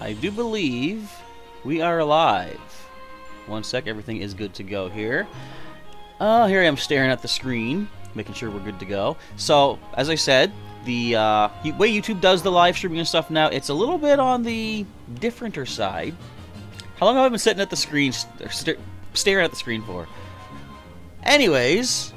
I do believe we are live. One sec, everything is good to go here. Here I am staring at the screen, making sure we're good to go. So, as I said, the way YouTube does the live streaming and stuff now, it's a little bit on the differenter side. How long have I been sitting at the screen, staring at the screen for? Anyways,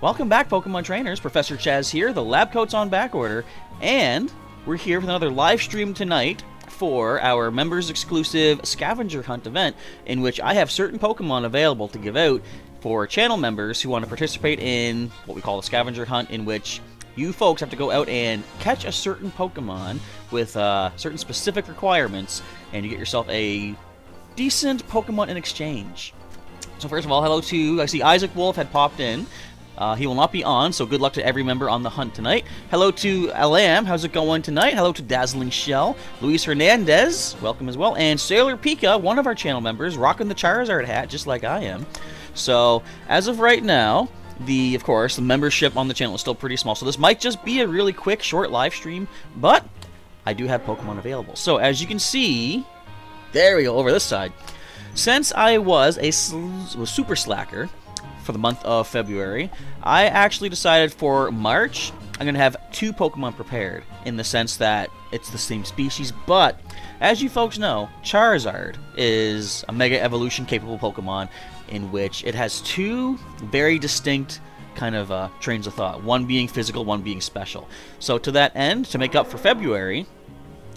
welcome back, Pokemon trainers. Professor Chaz here. The lab coat's on back order, and we're here with another live stream tonight for our members exclusive scavenger hunt event, in which I have certain Pokemon available to give out for channel members who want to participate in what we call the scavenger hunt, in which you folks have to go out and catch a certain Pokemon with certain specific requirements, and you get yourself a decent Pokemon in exchange. So first of all, hello to, I see Isaac Wolf had popped in. He will not be on, so good luck to every member on the hunt tonight. Hello to Alam, how's it going tonight? Hello to Dazzling Shell. Luis Hernandez, welcome as well. And Sailor Pika, one of our channel members, rocking the Charizard hat, just like I am. So, as of right now, of course, the membership on the channel is still pretty small, so this might just be a really quick, short live stream, but I do have Pokemon available. So, as you can see, there we go, over this side. Since I was a super slacker for the month of February, I actually decided for March, I'm going to have 2 Pokemon prepared, in the sense that it's the same species, but as you folks know, Charizard is a Mega Evolution capable Pokemon, in which it has 2 very distinct kind of trains of thought, one being physical, one being special. So to that end, to make up for February,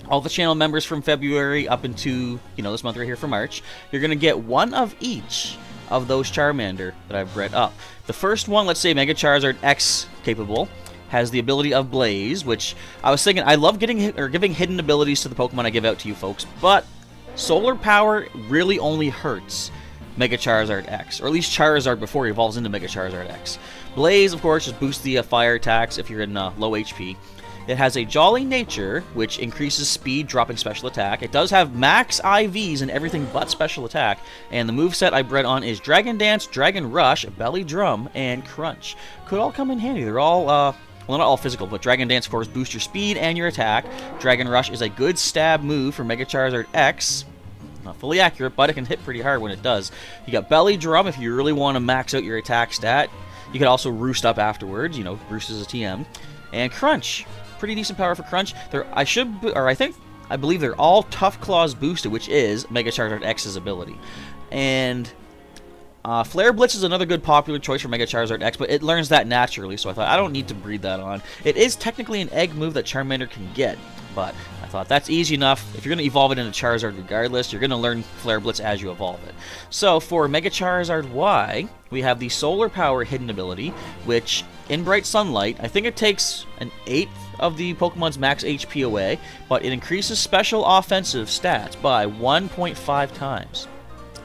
all the channel members from February up into, this month right here for March, you're going to get one of each of those Charmander that I've bred up. The first one, let's say Mega Charizard X capable, has the ability of Blaze, which I was thinking, I love giving hidden abilities to the Pokemon I give out to you folks, but Solar Power really only hurts Mega Charizard X, or at least Charizard before he evolves into Mega Charizard X. Blaze, of course, just boosts the fire attacks if you're in low HP. It has a Jolly Nature, which increases speed, dropping special attack. It does have max IVs and everything but special attack. And the moveset I bred on is Dragon Dance, Dragon Rush, Belly Drum, and Crunch. Could all come in handy. They're all, well, not all physical, but Dragon Dance, of course, boosts your speed and your attack. Dragon Rush is a good stab move for Mega Charizard X. Not fully accurate, but it can hit pretty hard when it does. You got Belly Drum if you really want to max out your attack stat. You could also Roost up afterwards, Roost is a TM. And Crunch. Pretty decent power for Crunch. I believe they're all Tough Claws boosted, which is Mega Charizard X's ability. And Flare Blitz is another good popular choice for Mega Charizard X, but it learns that naturally, so I thought I don't need to breed that on. It is technically an egg move that Charmander can get, but I thought that's easy enough. If you're going to evolve it into Charizard regardless, you're going to learn Flare Blitz as you evolve it. So for Mega Charizard Y, we have the Solar Power hidden ability, which in Bright Sunlight, I think it takes an 1/8 of the Pokemon's max HP away, but it increases special offensive stats by 1.5 times.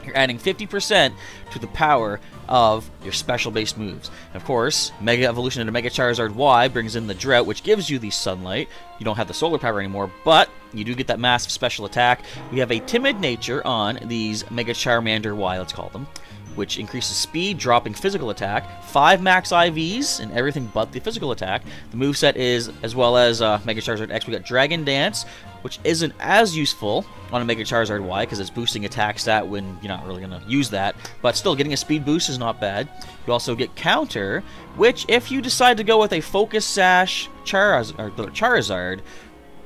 You're adding 50% to the power of your special-based moves. And of course, Mega Evolution into Mega Charizard Y brings in the Drought, which gives you the Sunlight. You don't have the Solar Power anymore, but you do get that massive special attack. We have a Timid Nature on these Mega Charmander Y, let's call them, which increases speed, dropping physical attack, 5 max IVs, and everything but the physical attack. The moveset is, as well as Mega Charizard X, we got Dragon Dance, which isn't as useful on a Mega Charizard Y, because it's boosting attack stat when you're not really going to use that, but still, getting a speed boost is not bad. You also get Counter, which, if you decide to go with a Focus Sash Charizard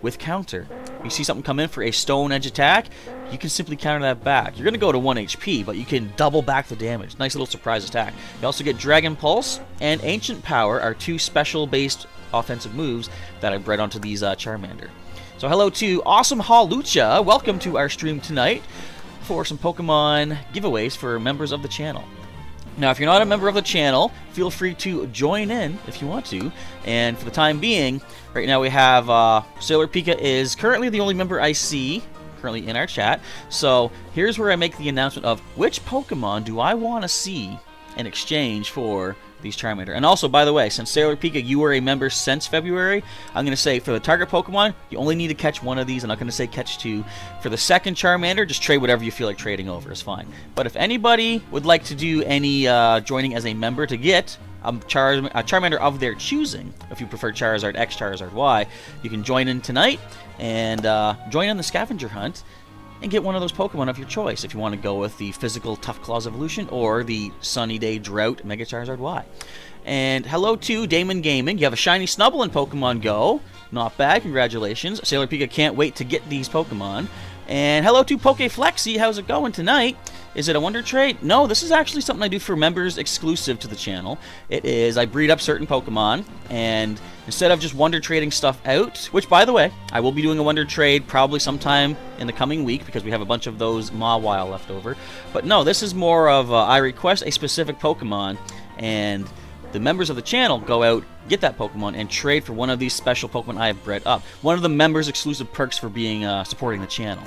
with Counter, you see something come in for a Stone Edge attack, you can simply counter that back. You're going to go to 1 HP, but you can double back the damage. Nice little surprise attack. You also get Dragon Pulse and Ancient Power are 2 special-based offensive moves that I bred onto these Charmander. So hello to Awesome Halucha. Welcome to our stream tonight for some Pokemon giveaways for members of the channel. Now, if you're not a member of the channel, feel free to join in if you want to. And for the time being, right now we have Sailor Pika is currently the only member I see currently in our chat. So here's where I make the announcement of which Pokemon do I want to see in exchange for these Charmander. And also, by the way, since Sailor Pika, you were a member since February, I'm going to say for the Target Pokémon, you only need to catch 1 of these. I'm not going to say catch 2. For the second Charmander, just trade whatever you feel like trading over is fine. But if anybody would like to do any joining as a member to get a Charmander of their choosing. If you prefer Charizard X, Charizard Y, you can join in tonight and join in the scavenger hunt and get one of those Pokemon of your choice if you want to go with the physical Tough Claws evolution or the Sunny Day Drought Mega Charizard Y. And hello to Damon Gaming. You have a shiny Snubbull in Pokemon Go. Not bad, congratulations. Sailor Pika can't wait to get these Pokemon. And hello to Pokeflexi, how's it going tonight? Is it a Wonder Trade? No, this is actually something I do for members exclusive to the channel. It is, I breed up certain Pokemon, and instead of just Wonder Trading stuff out, which by the way, I will be doing a Wonder Trade probably sometime in the coming week because we have a bunch of those Mawile left over. But no, this is more of I request a specific Pokemon, and the members of the channel go out, get that Pokemon, and trade for one of these special Pokemon I have bred up. One of the members' exclusive perks for being supporting the channel.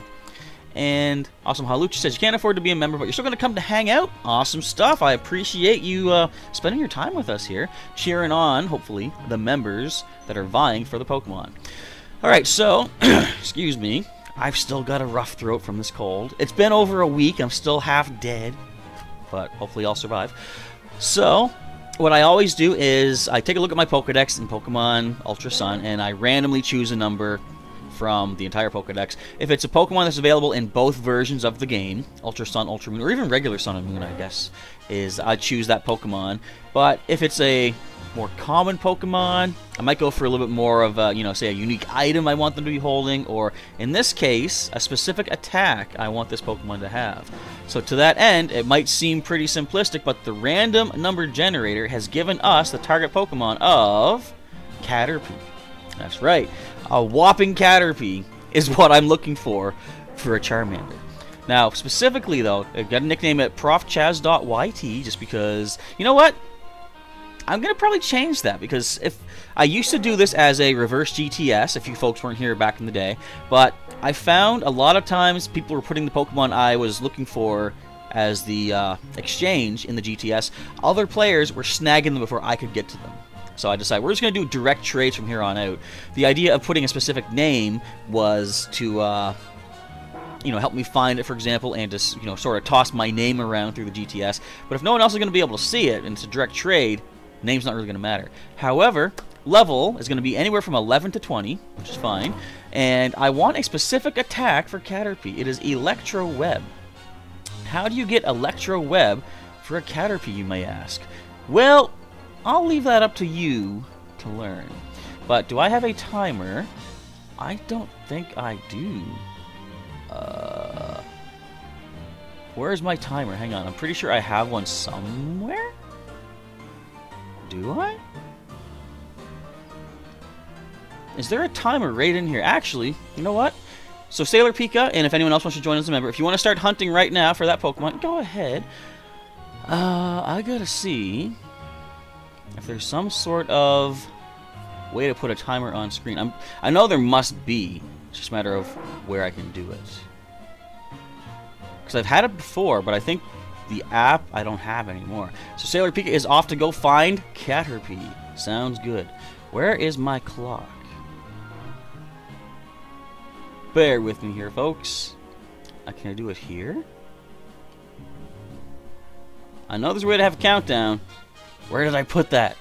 And Awesome Haluchi says, you can't afford to be a member, but you're still going to come to hang out? Awesome stuff. I appreciate you spending your time with us here, cheering on, hopefully, the members that are vying for the Pokemon. Alright, so, excuse me, I've still got a rough throat from this cold. It's been over a week, I'm still half dead, but hopefully I'll survive. So, what I always do is I take a look at my Pokedex in Pokemon Ultra Sun, and I randomly choose a number from the entire Pokedex. If it's a Pokemon that's available in both versions of the game, Ultra Sun, Ultra Moon, or even regular Sun and Moon, I guess, I choose that Pokemon. But if it's a more common Pokemon, I might go for a little bit more of a, say a unique item I want them to be holding, or in this case, a specific attack I want this Pokemon to have. So to that end, it might seem pretty simplistic, but the random number generator has given us the target Pokemon of Caterpie. That's right. A whopping Caterpie is what I'm looking for a Charmander. Now, specifically though, I've got to nickname it ProfChaz.yt just because, you know what? I'm going to probably change that because if I used to do this as a reverse GTS, if you folks weren't here back in the day, but I found a lot of times people were putting the Pokemon I was looking for as the exchange in the GTS. Other players were snagging them before I could get to them. So I decided we're just going to do direct trades from here on out. The idea of putting a specific name was to, help me find it, for example, and to, sort of toss my name around through the GTS. But if no one else is going to be able to see it, and it's a direct trade, name's not really going to matter. However, level is going to be anywhere from 11 to 20, which is fine. And I want a specific attack for Caterpie. It is Electro Web. How do you get Electro Web for a Caterpie, you may ask? Well, I'll leave that up to you to learn. But do I have a timer? I don't think I do. Where's my timer? Hang on, I'm pretty sure I have one somewhere. Do I? Is there a timer right in here? Actually, you know what? So Sailor Pika, and if anyone else wants to join as a member, if you want to start hunting right now for that Pokemon, go ahead. I gotta see if there's some sort of way to put a timer on screen. I know there must be. It's just a matter of where I can do it. Because I've had it before, but I think the app I don't have anymore. So Sailor Pika is off to go find Caterpie. Sounds good. Where is my clock? Bear with me here, folks. Can I do it here? I know there's a way to have a countdown. Where did I put that?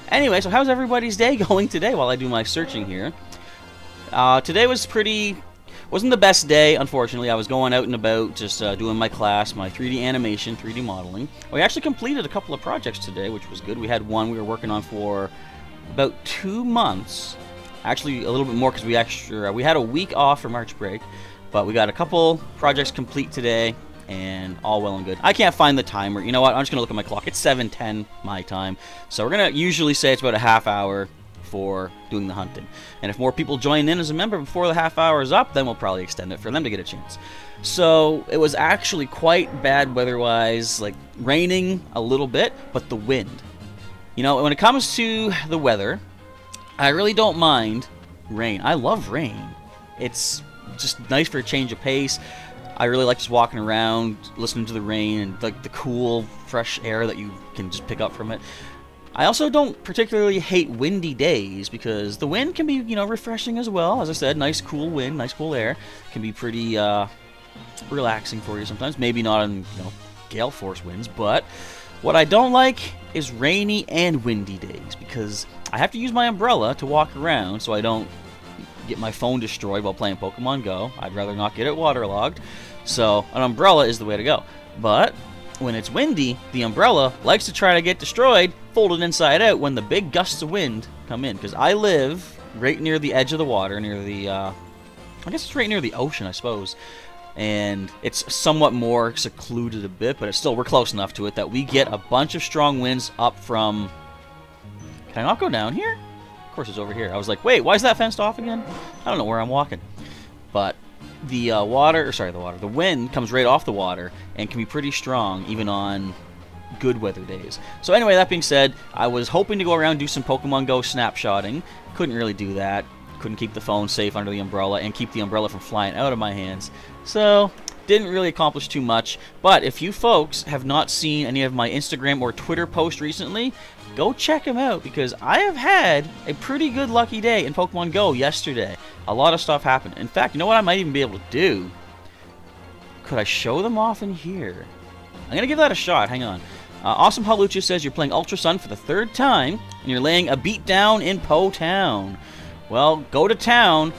Anyway, so how's everybody's day going today while I do my searching here? Today wasn't the best day, unfortunately. I was going out and about, just doing my class, my 3D animation, 3D modeling. We actually completed a couple of projects today, which was good. We had one we were working on for about 2 months. Actually, a little bit more because we had a week off for March break. But we got a couple projects complete today, and all well and good. I can't find the timer. You know what? I'm just going to look at my clock. It's 7:10 my time. So we're going to usually say it's about a half hour for doing the hunting. And if more people join in as a member before the half hour is up, then we'll probably extend it for them to get a chance. So it was actually quite bad weather-wise, like raining a little bit, but the wind. You know, when it comes to the weather, I really don't mind rain. I love rain. It's just nice for a change of pace. I really like just walking around, listening to the rain, and like the cool, fresh air that you can just pick up from it. I also don't particularly hate windy days because the wind can be, you know, refreshing as well. As I said, nice cool wind, nice cool air can be pretty relaxing for you sometimes. Maybe not in, you know, gale force winds, but What I don't like is rainy and windy days, because I have to use my umbrella to walk around so I don't get my phone destroyed while playing Pokemon Go. I'd rather not get it waterlogged. So an umbrella is the way to go. But when it's windy, the umbrella likes to try to get destroyed, folded inside out when the big gusts of wind come in. Because I live right near the edge of the water, near the, I guess it's right near the ocean, I suppose. And it's somewhat more secluded a bit, but it's still, we're close enough to it that we get a bunch of strong winds up from... Can I not go down here? Of course it's over here. I was like, wait, why is that fenced off again? I don't know where I'm walking. But the the wind comes right off the water and can be pretty strong even on good weather days. So anyway, that being said, I was hoping to go around and do some Pokemon Go snapshotting. Couldn't really do that. Couldn't keep the phone safe under the umbrella and keep the umbrella from flying out of my hands. So, didn't really accomplish too much. But if you folks have not seen any of my Instagram or Twitter posts recently, go check them out, because I have had a pretty good lucky day in Pokemon Go yesterday. A lot of stuff happened. In fact, you know what I might even be able to do? Could I show them off in here? I'm going to give that a shot. Hang on. Awesome Halucha says you're playing Ultra Sun for the 3rd time, and you're laying a beat down in Po Town. Well, go to town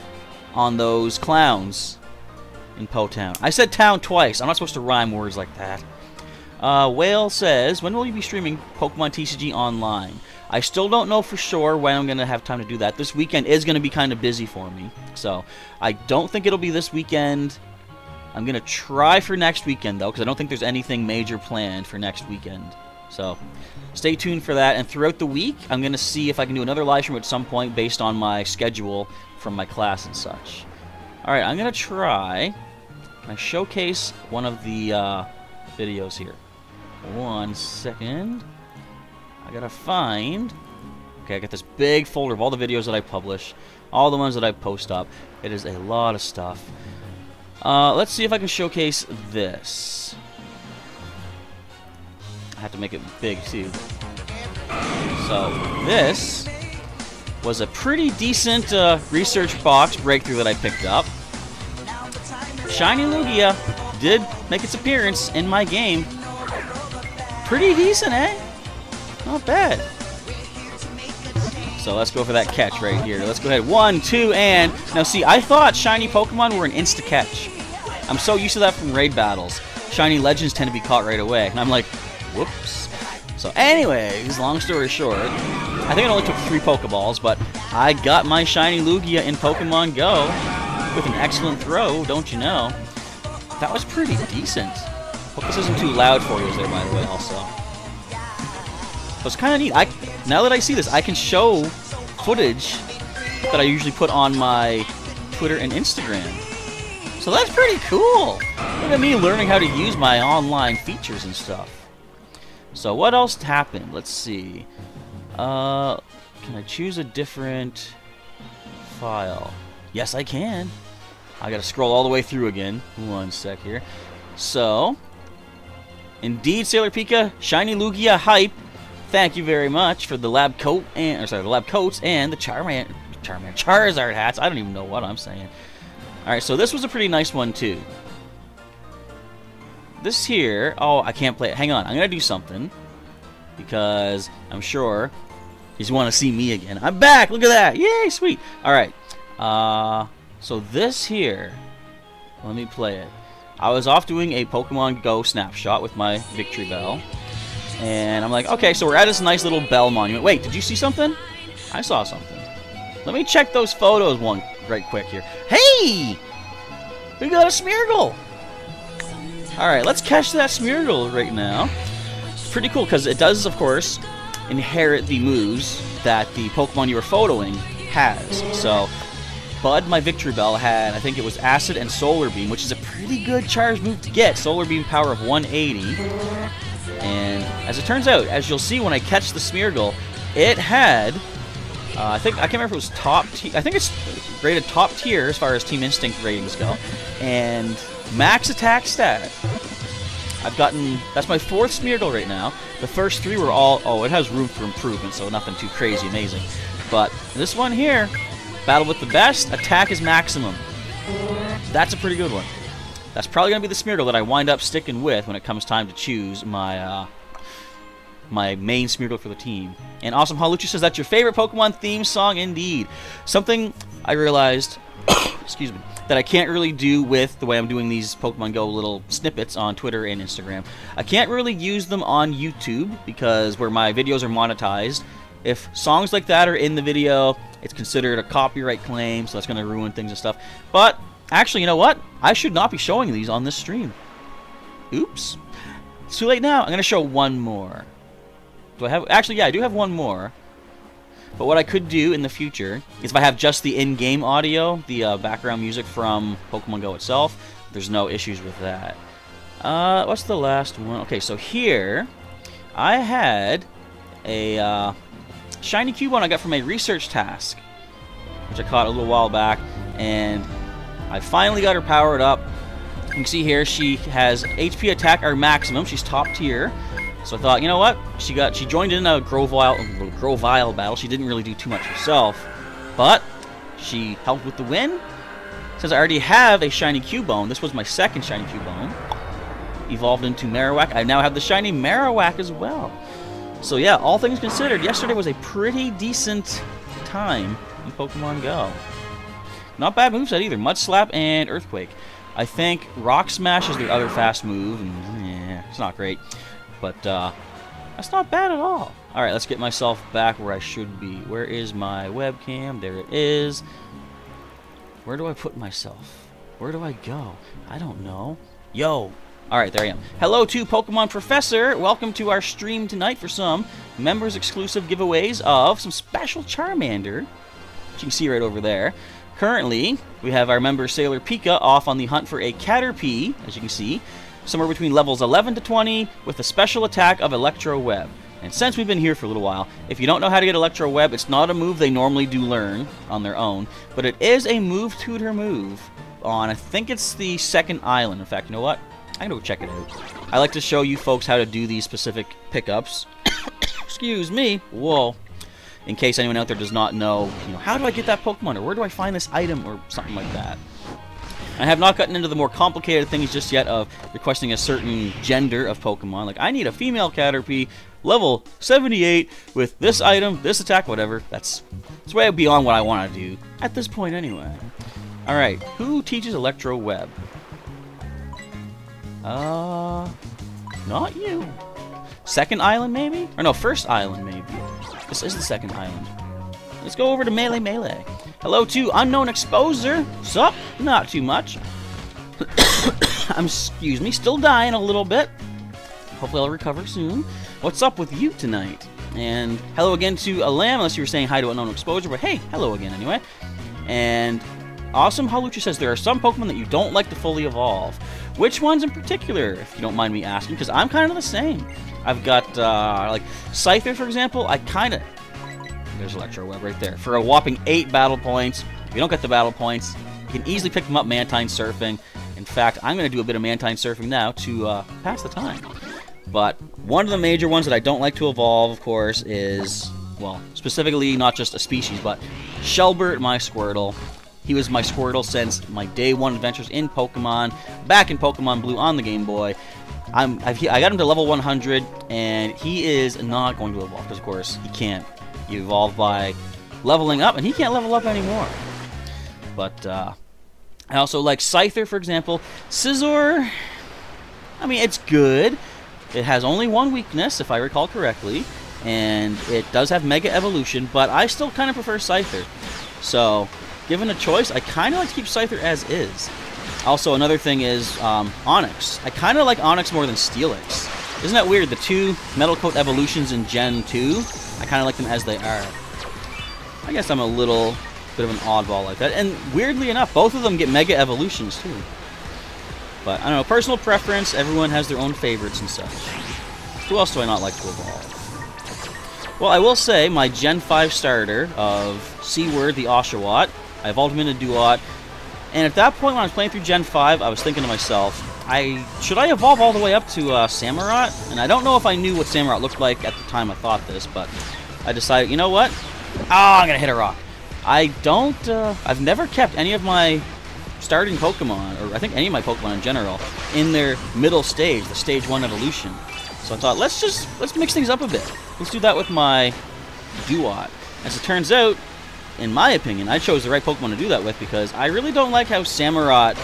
on those clowns in Po Town. I said town twice. I'm not supposed to rhyme words like that. Whale says, when will you be streaming Pokemon TCG online? I still don't know for sure when I'm going to have time to do that. This weekend is going to be kind of busy for me. So, I don't think it'll be this weekend. I'm going to try for next weekend, though, because I don't think there's anything major planned for next weekend. So, stay tuned for that. And throughout the week, I'm going to see if I can do another live stream at some point based on my schedule from my class and such. Alright, I'm going to try. Can I showcase one of the videos here? 1 second. I gotta find... Okay, I got this big folder of all the videos that I publish. All the ones that I post up. It is a lot of stuff. Let's see if I can showcase this. I have to make it big, too. So, this was a pretty decent research box breakthrough that I picked up. Shiny Lugia did make its appearance in my game. Pretty decent, eh? Not bad. So let's go for that catch right here. Let's go ahead. 1, 2, and... Now see, I thought shiny Pokemon were an insta-catch. I'm so used to that from raid battles. Shiny Legends tend to be caught right away. And I'm like, whoops. So anyways, long story short, I think it only took 3 Pokeballs, but I got my shiny Lugia in Pokemon Go with an excellent throw, don't you know? That was pretty decent. Hope this isn't too loud for you there, by the way, also. So it's kind of neat. Now that I see this, I can show footage that I usually put on my Twitter and Instagram. So that's pretty cool. Look at me learning how to use my online features and stuff. So what else happened? Let's see. Can I choose a different file? Yes, I can. I gotta scroll all the way through again. 1 sec here. So, indeed, Sailor Pika, shiny Lugia hype. Thank you very much for the lab coat and the lab coats and the Charizard hats. I don't even know what I'm saying. All right, so this was a pretty nice one too. This here, oh, I can't play it. Hang on, I'm gonna do something because I'm sure he's want to see me again. I'm back. Look at that. Yay, sweet. All right. So this here, let me play it. I was off doing a Pokemon Go snapshot with my Victory Bell. And I'm like, okay, so we're at this nice little bell monument. Wait, did you see something? I saw something. Let me check those photos right quick here. Hey! We got a Smeargle! Alright, let's catch that Smeargle right now. It's pretty cool, because it does, of course, inherit the moves that the Pokemon you were photoing has. So, Bud, my Victory Bell, had, I think it was Acid and Solar Beam, which is a pretty good charge move to get. Solar Beam power of 180. And as it turns out, as you'll see when I catch the Smeargle, it had, I can't remember if it was top tier. I think it's rated top tier as far as Team Instinct ratings go. And max attack stat. I've gotten, that's my 4th Smeargle right now. The first 3 were all, oh, it has room for improvement, so nothing too crazy amazing. But this one here, battle with the best, attack is maximum. That's a pretty good one. That's probably going to be the Smeargle that I wind up sticking with when it comes time to choose my my main Smeargle for the team. And Awesome Haluchi says that's your favorite Pokemon theme song indeed. Something I realized, excuse me, that I can't really do with the way I'm doing these Pokemon Go little snippets on Twitter and Instagram. I can't really use them on YouTube because where my videos are monetized, if songs like that are in the video, it's considered a copyright claim, so that's going to ruin things and stuff. But actually, you know what? I should not be showing these on this stream. Oops. It's too late now. I'm going to show one more. Do I have... Actually, yeah, I do have one more. But what I could do in the future is if I have just the in-game audio, the background music from Pokemon Go itself, there's no issues with that. What's the last one? Okay, so here I had a shiny Cubone I got from a research task, which I caught a little while back, and I finally got her powered up. You can see here she has HP attack or maximum. She's top tier. So I thought, you know what? She joined in a Grovyle battle. She didn't really do too much herself, but she helped with the win. Since I already have a shiny Cubone, this was my second shiny Cubone, evolved into Marowak. I now have the shiny Marowak as well. So yeah, all things considered, yesterday was a pretty decent time in Pokemon Go. Not bad moveset either. Mud Slap and Earthquake. I think Rock Smash is their other fast move, and yeah, it's not great. But that's not bad at all. Alright, let's get myself back where I should be. Where is my webcam? There it is. Where do I put myself? Where do I go? I don't know. Yo! Alright, there I am. Hello to Pokemon Professor. Welcome to our stream tonight for some members exclusive giveaways of some special Charmander, which you can see right over there. Currently, we have our member Sailor Pika off on the hunt for a Caterpie, as you can see, somewhere between levels 11 to 20 with a special attack of Electro Web. And since we've been here for a little while, if you don't know how to get Electro Web, it's not a move they normally do learn on their own, but it is a move tutor move on, I think it's the second island. In fact, you know what? I'm gonna go check it out. I like to show you folks how to do these specific pickups. Excuse me. Whoa. In case anyone out there does not know, how do I get that Pokemon, or where do I find this item, or something like that. I have not gotten into the more complicated things just yet of requesting a certain gender of Pokemon. Like, I need a female Caterpie, level 78, with this item, this attack, whatever. That's way beyond what I want to do, at this point anyway. Alright, who teaches Electro Web? Not you. Second island, maybe? Or no, first island, maybe. This is the second island. Let's go over to Melee. Hello to Unknown Exposer. Sup? Not too much. Excuse me, still dying a little bit. Hopefully I'll recover soon. What's up with you tonight? And hello again to Alam, unless you were saying hi to Unknown Exposure, but hey, hello again anyway. And Awesome Haluchi says there are some Pokemon that you don't like to fully evolve. Which ones in particular, if you don't mind me asking? Because I'm kind of the same. I've got, like, Scyther, for example. There's Electro Web right there. For a whopping 8 battle points. If you don't get the battle points, you can easily pick them up Mantine Surfing. In fact, I'm going to do a bit of Mantine Surfing now to pass the time. But one of the major ones that I don't like to evolve, of course, is, well, specifically not just a species, but Shelbert, my Squirtle. He was my Squirtle since my day one adventures in Pokemon, back in Pokemon Blue on the Game Boy. I got him to level 100, and he is not going to evolve, because, of course, he can't. You evolve by leveling up, and he can't level up anymore. But, I also like Scyther, for example. Scizor, I mean, it's good. It has only one weakness, if I recall correctly, and it does have Mega Evolution, but I still kind of prefer Scyther. So, given a choice, I kind of like to keep Scyther as is. Also, another thing is Onix. I kind of like Onix more than Steelix. Isn't that weird? The two Metal Coat evolutions in Gen 2, I kind of like them as they are. I guess I'm a little bit of an oddball like that. And weirdly enough, both of them get Mega Evolutions too. But, I don't know, personal preference, everyone has their own favorites and such. Who else do I not like to evolve? Well, I will say, my Gen 5 starter of Seaward, the Oshawott, I evolved him into Duat, and at that point when I was playing through Gen 5, I was thinking to myself, should I evolve all the way up to Samurott? And I don't know if I knew what Samurott looked like at the time I thought this, but I decided, you know what? I'm gonna hit a rock. I've never kept any of my starting Pokemon, or I think any of my Pokemon in general, in their middle stage, the Stage 1 evolution. So I thought, let's mix things up a bit. Let's do that with my Duat. As it turns out, in my opinion, I chose the right Pokemon to do that with because I really don't like how Samurott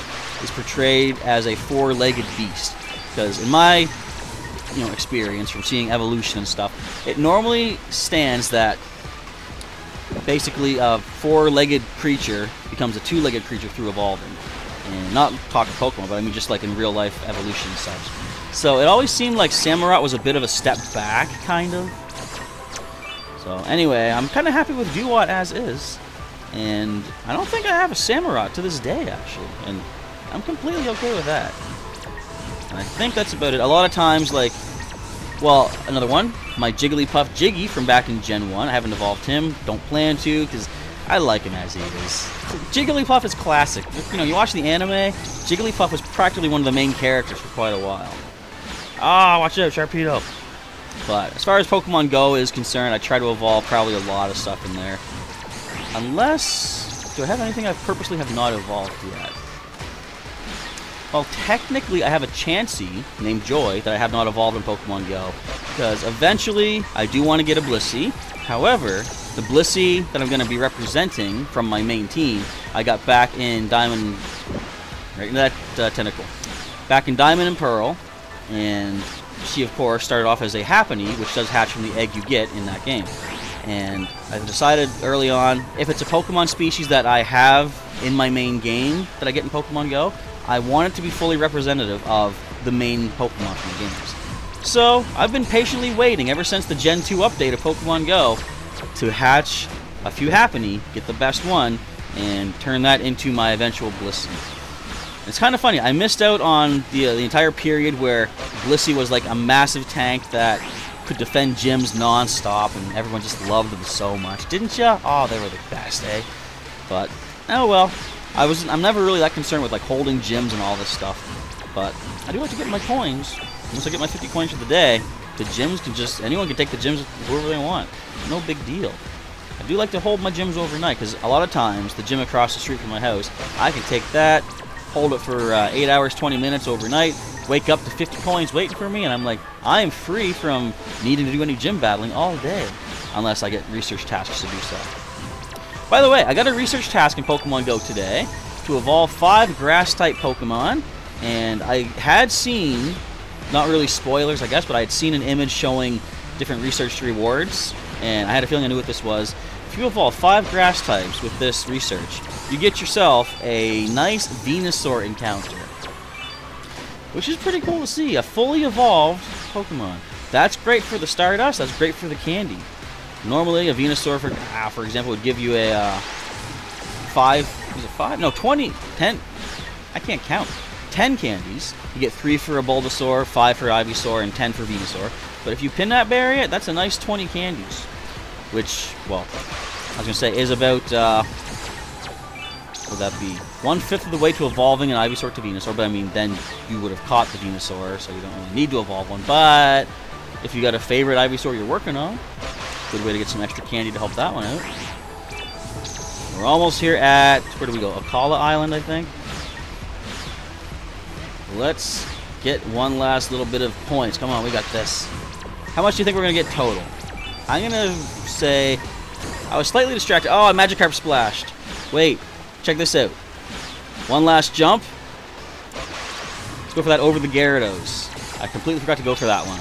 is portrayed as a four-legged beast. Because in my experience from seeing evolution and stuff, it normally stands that basically a four-legged creature becomes a two-legged creature through evolving. And not talking Pokemon, but I mean just like in real life evolution and such. So it always seemed like Samurott was a bit of a step back, kind of. So anyway, I'm kind of happy with Duat as is. And I don't think I have a Samurott to this day, actually. And I'm completely okay with that. And I think that's about it. A lot of times, like, well, another one, my Jigglypuff Jiggy from back in Gen 1. I haven't evolved him. Don't plan to, because I like him as he is. Jigglypuff is classic. You watch the anime, Jigglypuff was practically one of the main characters for quite a while. Ah, watch out, Sharpedo. But as far as Pokemon Go is concerned, I try to evolve probably a lot of stuff in there. Unless, do I have anything I purposely have not evolved yet? Well, technically, I have a Chansey named Joy that I have not evolved in Pokemon Go. Because eventually, I do want to get a Blissey. However, the Blissey that I'm going to be representing from my main team, I got back in Diamond, right in that tentacle. Back in Diamond and Pearl, and she, of course, started off as a Happiny, which does hatch from the egg you get in that game. And I decided early on, if it's a Pokemon species that I have in my main game that I get in Pokemon Go, I want it to be fully representative of the main Pokemon from the games. So, I've been patiently waiting ever since the Gen 2 update of Pokemon Go to hatch a few Happiny, get the best one, and turn that into my eventual Blissey. It's kind of funny, I missed out on the entire period where Blissey was like a massive tank that could defend gyms non-stop, and everyone just loved them so much. Didn't ya? Oh, they were the best, eh? But, oh well. I'm never really that concerned with like holding gyms and all this stuff. But I do like to get my coins. Once I get my 50 coins for the day, the gyms can just, anyone can take the gyms whoever they want. No big deal. I do like to hold my gyms overnight, because a lot of times, the gym across the street from my house, I can take that, hold it for 8 hours, 20 minutes overnight, wake up to 50 coins waiting for me, and I'm like, I am free from needing to do any gym battling all day, unless I get research tasks to do so. By the way, I got a research task in Pokemon Go today to evolve 5 grass-type Pokemon, and I had seen, not really spoilers I guess, but I had seen an image showing different research rewards, and I had a feeling I knew what this was. If you evolve 5 grass types with this research, you get yourself a nice Venusaur encounter, which is pretty cool to see, a fully evolved Pokemon. That's great for the Stardust, that's great for the candy. Normally, a Venusaur, for example, would give you a 10, I can't count, 10 candies. You get 3 for a Bulbasaur, 5 for Ivysaur, and 10 for Venusaur. But if you pin that barrier, that's a nice 20 candies. Which, well, I was going to say, is about, what would that be? 1/5 of the way to evolving an Ivysaur to Venusaur, but I mean, then you would have caught the Venusaur, so you don't really need to evolve one. But if you got a favorite Ivysaur you're working on, good way to get some extra candy to help that one out. We're almost here at, where do we go? Akala Island, I think. Let's get one last little bit of points. Come on, we got this. How much do you think we're going to get total? I'm going to say, I was slightly distracted. Oh, a Magikarp splashed. Wait, check this out. One last jump. Let's go for that over the Gyarados. I completely forgot to go for that one.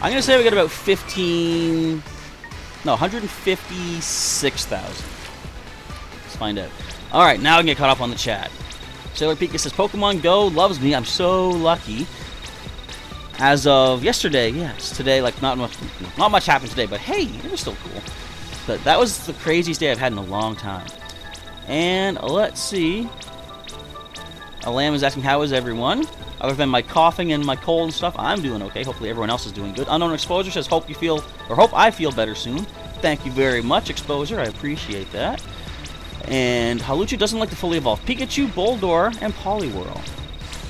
I'm going to say we got about 156,000. Let's find out. Alright, now I can get caught up on the chat. Sailor Pika says, Pokemon Go loves me. I'm so lucky. As of yesterday, yes, today, like, not much happened today, but hey, it was still cool. But that was the craziest day I've had in a long time. And let's see. Alam is asking, how is everyone? Other than my coughing and my cold and stuff, I'm doing okay. Hopefully everyone else is doing good. Unknown Exposure says, hope I feel better soon. Thank you very much, Exposure. I appreciate that. And Haluchi doesn't like to fully evolve Pikachu, Boldore, and Poliwhirl.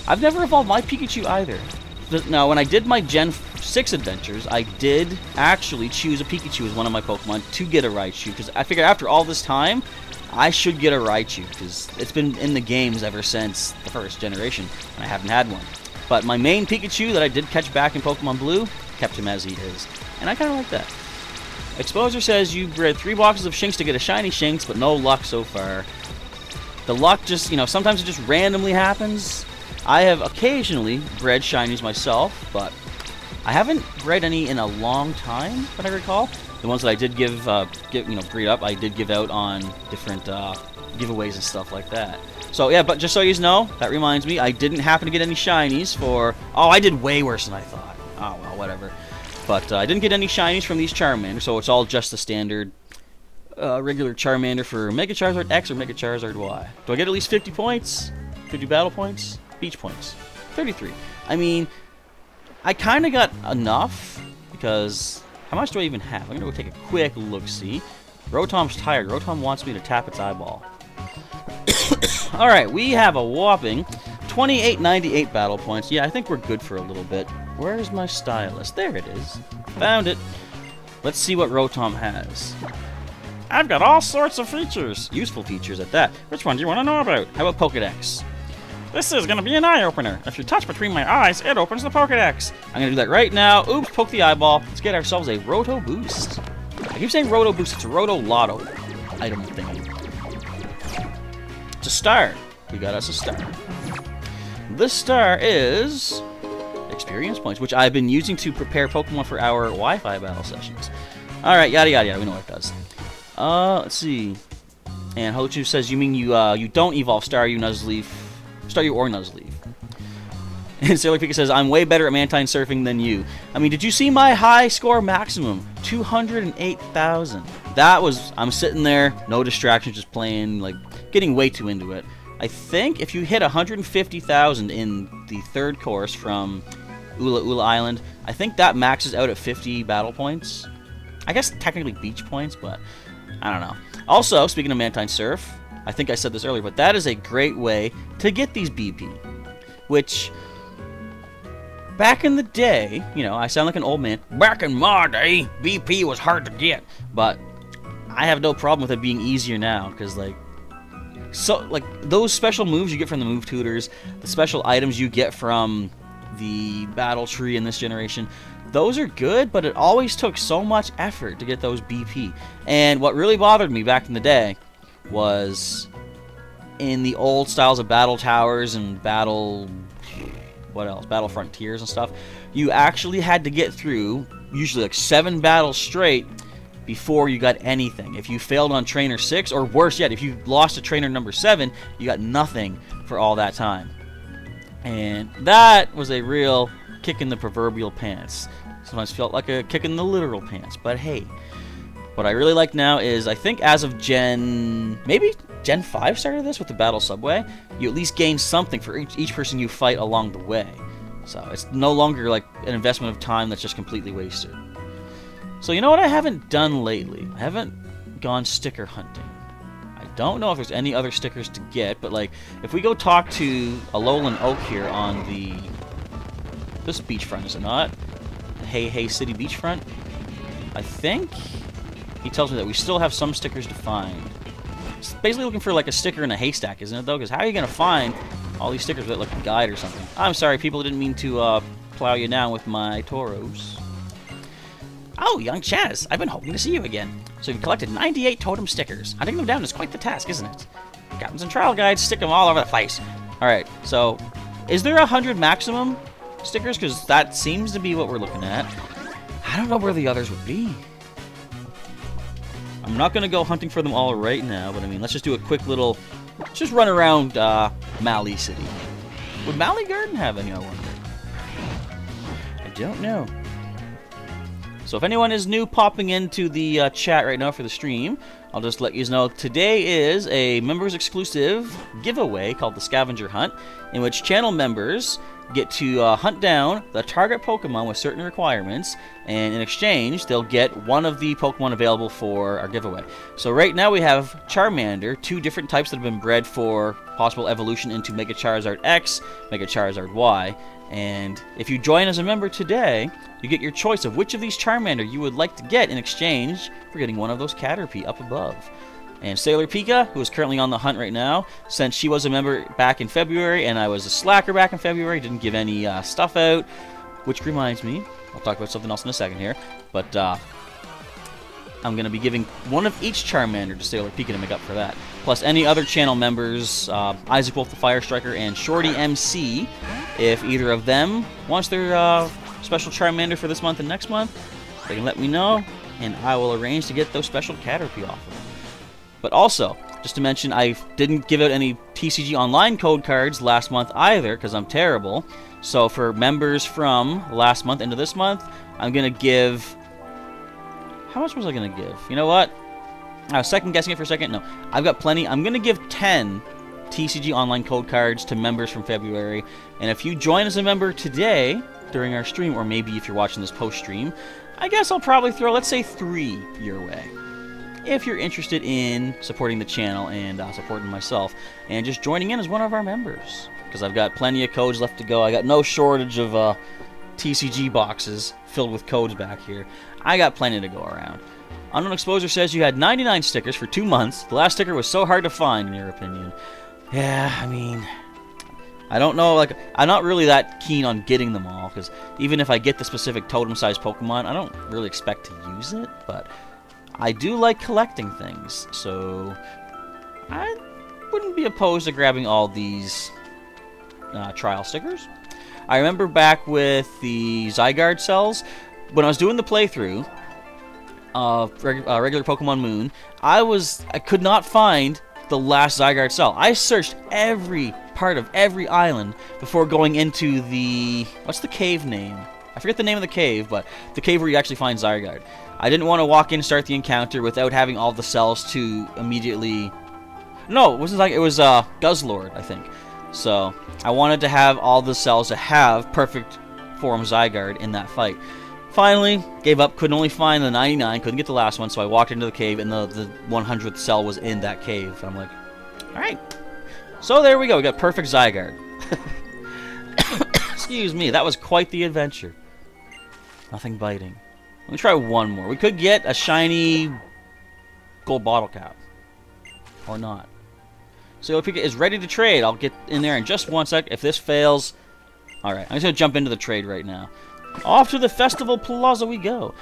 I've never evolved my Pikachu either. Now, when I did my Gen 6 adventures, I did actually choose a Pikachu as one of my Pokemon to get a Raichu, because I figured after all this time, I should get a Raichu, because it's been in the games ever since the first generation, and I haven't had one. But my main Pikachu that I did catch back in Pokemon Blue, kept him as he is. And I kind of like that. Exposure says you bred 3 boxes of Shinx to get a shiny Shinx, but no luck so far. The luck just, you know, sometimes it just randomly happens. I have occasionally bred shinies myself, but I haven't bred any in a long time, that I recall. The ones that I did breed up, I did give out on different giveaways and stuff like that. So yeah, but just so you know, that reminds me, I didn't happen to get any shinies for... Oh, I did way worse than I thought. Oh, well, whatever. But I didn't get any shinies from these Charmander, so it's all just the standard regular Charmander for Mega Charizard X or Mega Charizard Y. Do I get at least 50 points? 50 battle points? Beach points. 33. I mean, I kind of got enough, because... How much do I even have? I'm going to go take a quick look-see. Rotom's tired. Rotom wants me to tap its eyeball. Alright, we have a whopping 2898 battle points. Yeah, I think we're good for a little bit. Where's my stylus? There it is. Found it. Let's see what Rotom has. I've got all sorts of features. Useful features at that. Which one do you want to know about? How about Pokedex? This is going to be an eye-opener. If you touch between my eyes, it opens the Pokedex. I'm going to do that right now. Oops, poke the eyeball. Let's get ourselves a Roto Boost. I keep saying Roto Boost. It's a Roto Lotto item thingy. It's a star. We got us a star. This star is experience points, which I've been using to prepare Pokemon for our Wi-Fi battle sessions. Alright, yada yada yada. We know what it does. Let's see. And Hochu says, you mean you don't evolve Staryu, Nuzleaf, Staryu or Nuzleaf. And Sailor Pika says, I'm way better at Mantine surfing than you. I mean, did you see my high score maximum? 208,000. That was, I'm sitting there, no distractions, just playing, like, getting way too into it. I think if you hit 150,000 in the third course from Ula Ula Island, I think that maxes out at 50 battle points. I guess technically beach points, but I don't know. Also, speaking of Mantine Surf, I think I said this earlier, but that is a great way to get these BP. Which, back in the day, you know, I sound like an old man. Back in my day, BP was hard to get. But I have no problem with it being easier now, because, like, those special moves you get from the move tutors, the special items you get from the battle tree in this generation, those are good, but it always took so much effort to get those BP. And what really bothered me back in the day was in the old styles of battle towers and battle... what else? Battle frontiers and stuff. You actually had to get through, usually like 7 battles straight, before you got anything. If you failed on Trainer 6, or worse yet, if you lost to Trainer number 7, you got nothing for all that time. And that was a real kick in the proverbial pants. Sometimes felt like a kick in the literal pants. But hey, what I really like now is, I think as of maybe Gen 5 started this with the Battle Subway, you at least gain something for each person you fight along the way. So it's no longer like an investment of time that's just completely wasted. So you know what I haven't done lately? I haven't gone sticker hunting. I don't know if there's any other stickers to get, but like, if we go talk to Alolan Oak here on this beachfront, is it not? Hey Hey City beachfront? I think he tells me that we still have some stickers to find. It's basically looking for like a sticker in a haystack, isn't it though? Because how are you going to find all these stickers without like a guide or something? I'm sorry, people, didn't mean to plow you down with my Tauros. Oh, young Chaz, I've been hoping to see you again. So you've collected 98 totem stickers. Hunting them down is quite the task, isn't it? Captains and trial guides stick them all over the place. Alright, so is there 100 maximum stickers? Because that seems to be what we're looking at. I don't know where the others would be. I'm not going to go hunting for them all right now, but I mean, let's just do a quick little... Let's just run around Mali City. Would Mali Garden have any, I wonder? I don't know. So if anyone is new popping into the chat right now for the stream, I'll just let you know today is a members exclusive giveaway called the Scavenger Hunt, in which channel members get to hunt down the target Pokemon with certain requirements, and in exchange they'll get one of the Pokemon available for our giveaway. So right now we have Charmander, 2 different types that have been bred for possible evolution into Mega Charizard X, Mega Charizard Y. And if you join as a member today, you get your choice of which of these Charmander you would like to get in exchange for getting one of those Caterpie up above. And Sailor Pika, who is currently on the hunt right now, since she was a member back in February and I was a slacker back in February, didn't give any stuff out, which reminds me, I'll talk about something else in a second here, but I'm going to be giving one of each Charmander to Sailor Pika to make up for that. Plus any other channel members, Isaac Wolf the Fire Striker and Shorty MC, if either of them wants their special Charmander for this month and next month, they can let me know, and I will arrange to get those special Caterpie off of them. But also, just to mention, I didn't give out any TCG Online code cards last month either, because I'm terrible. So for members from last month into this month, I'm going to give... How much was I going to give? You know what? I was second guessing it for a second. No, I've got plenty. I'm going to give 10 TCG Online code cards to members from February. And if you join as a member today during our stream, or maybe if you're watching this post-stream, I guess I'll probably throw, let's say, 3 your way. If you're interested in supporting the channel and supporting myself and just joining in as one of our members, because I've got plenty of codes left to go. I got no shortage of TCG boxes filled with codes back here. I got plenty to go around. Unknown Exposer says you had 99 stickers for 2 months. The last sticker was so hard to find, in your opinion. Yeah, I mean, I don't know, like, I'm not really that keen on getting them all, because even if I get the specific totem-sized Pokemon, I don't really expect to use it, but I do like collecting things, so I wouldn't be opposed to grabbing all these trial stickers. I remember back with the Zygarde cells, when I was doing the playthrough of regular Pokemon Moon, I could not find the last Zygarde cell. I searched every part of every island before going into the... What's the cave name? I forget the name of the cave, but the cave where you actually find Zygarde. I didn't want to walk in and start the encounter without having all the cells to immediately... No, it wasn't like it was Guzzlord, I think. So I wanted to have all the cells to have perfect form Zygarde in that fight. Finally, gave up, couldn't only find the 99, couldn't get the last one, so I walked into the cave and the 100th cell was in that cave. I'm like, alright. So there we go, we got perfect Zygarde. Excuse me, that was quite the adventure. Nothing biting. Let me try one more. We could get a shiny gold bottle cap. Or not. So Pika is ready to trade. I'll get in there in just 1 sec. If this fails... Alright, I'm just going to jump into the trade right now. Off to the Festival Plaza we go.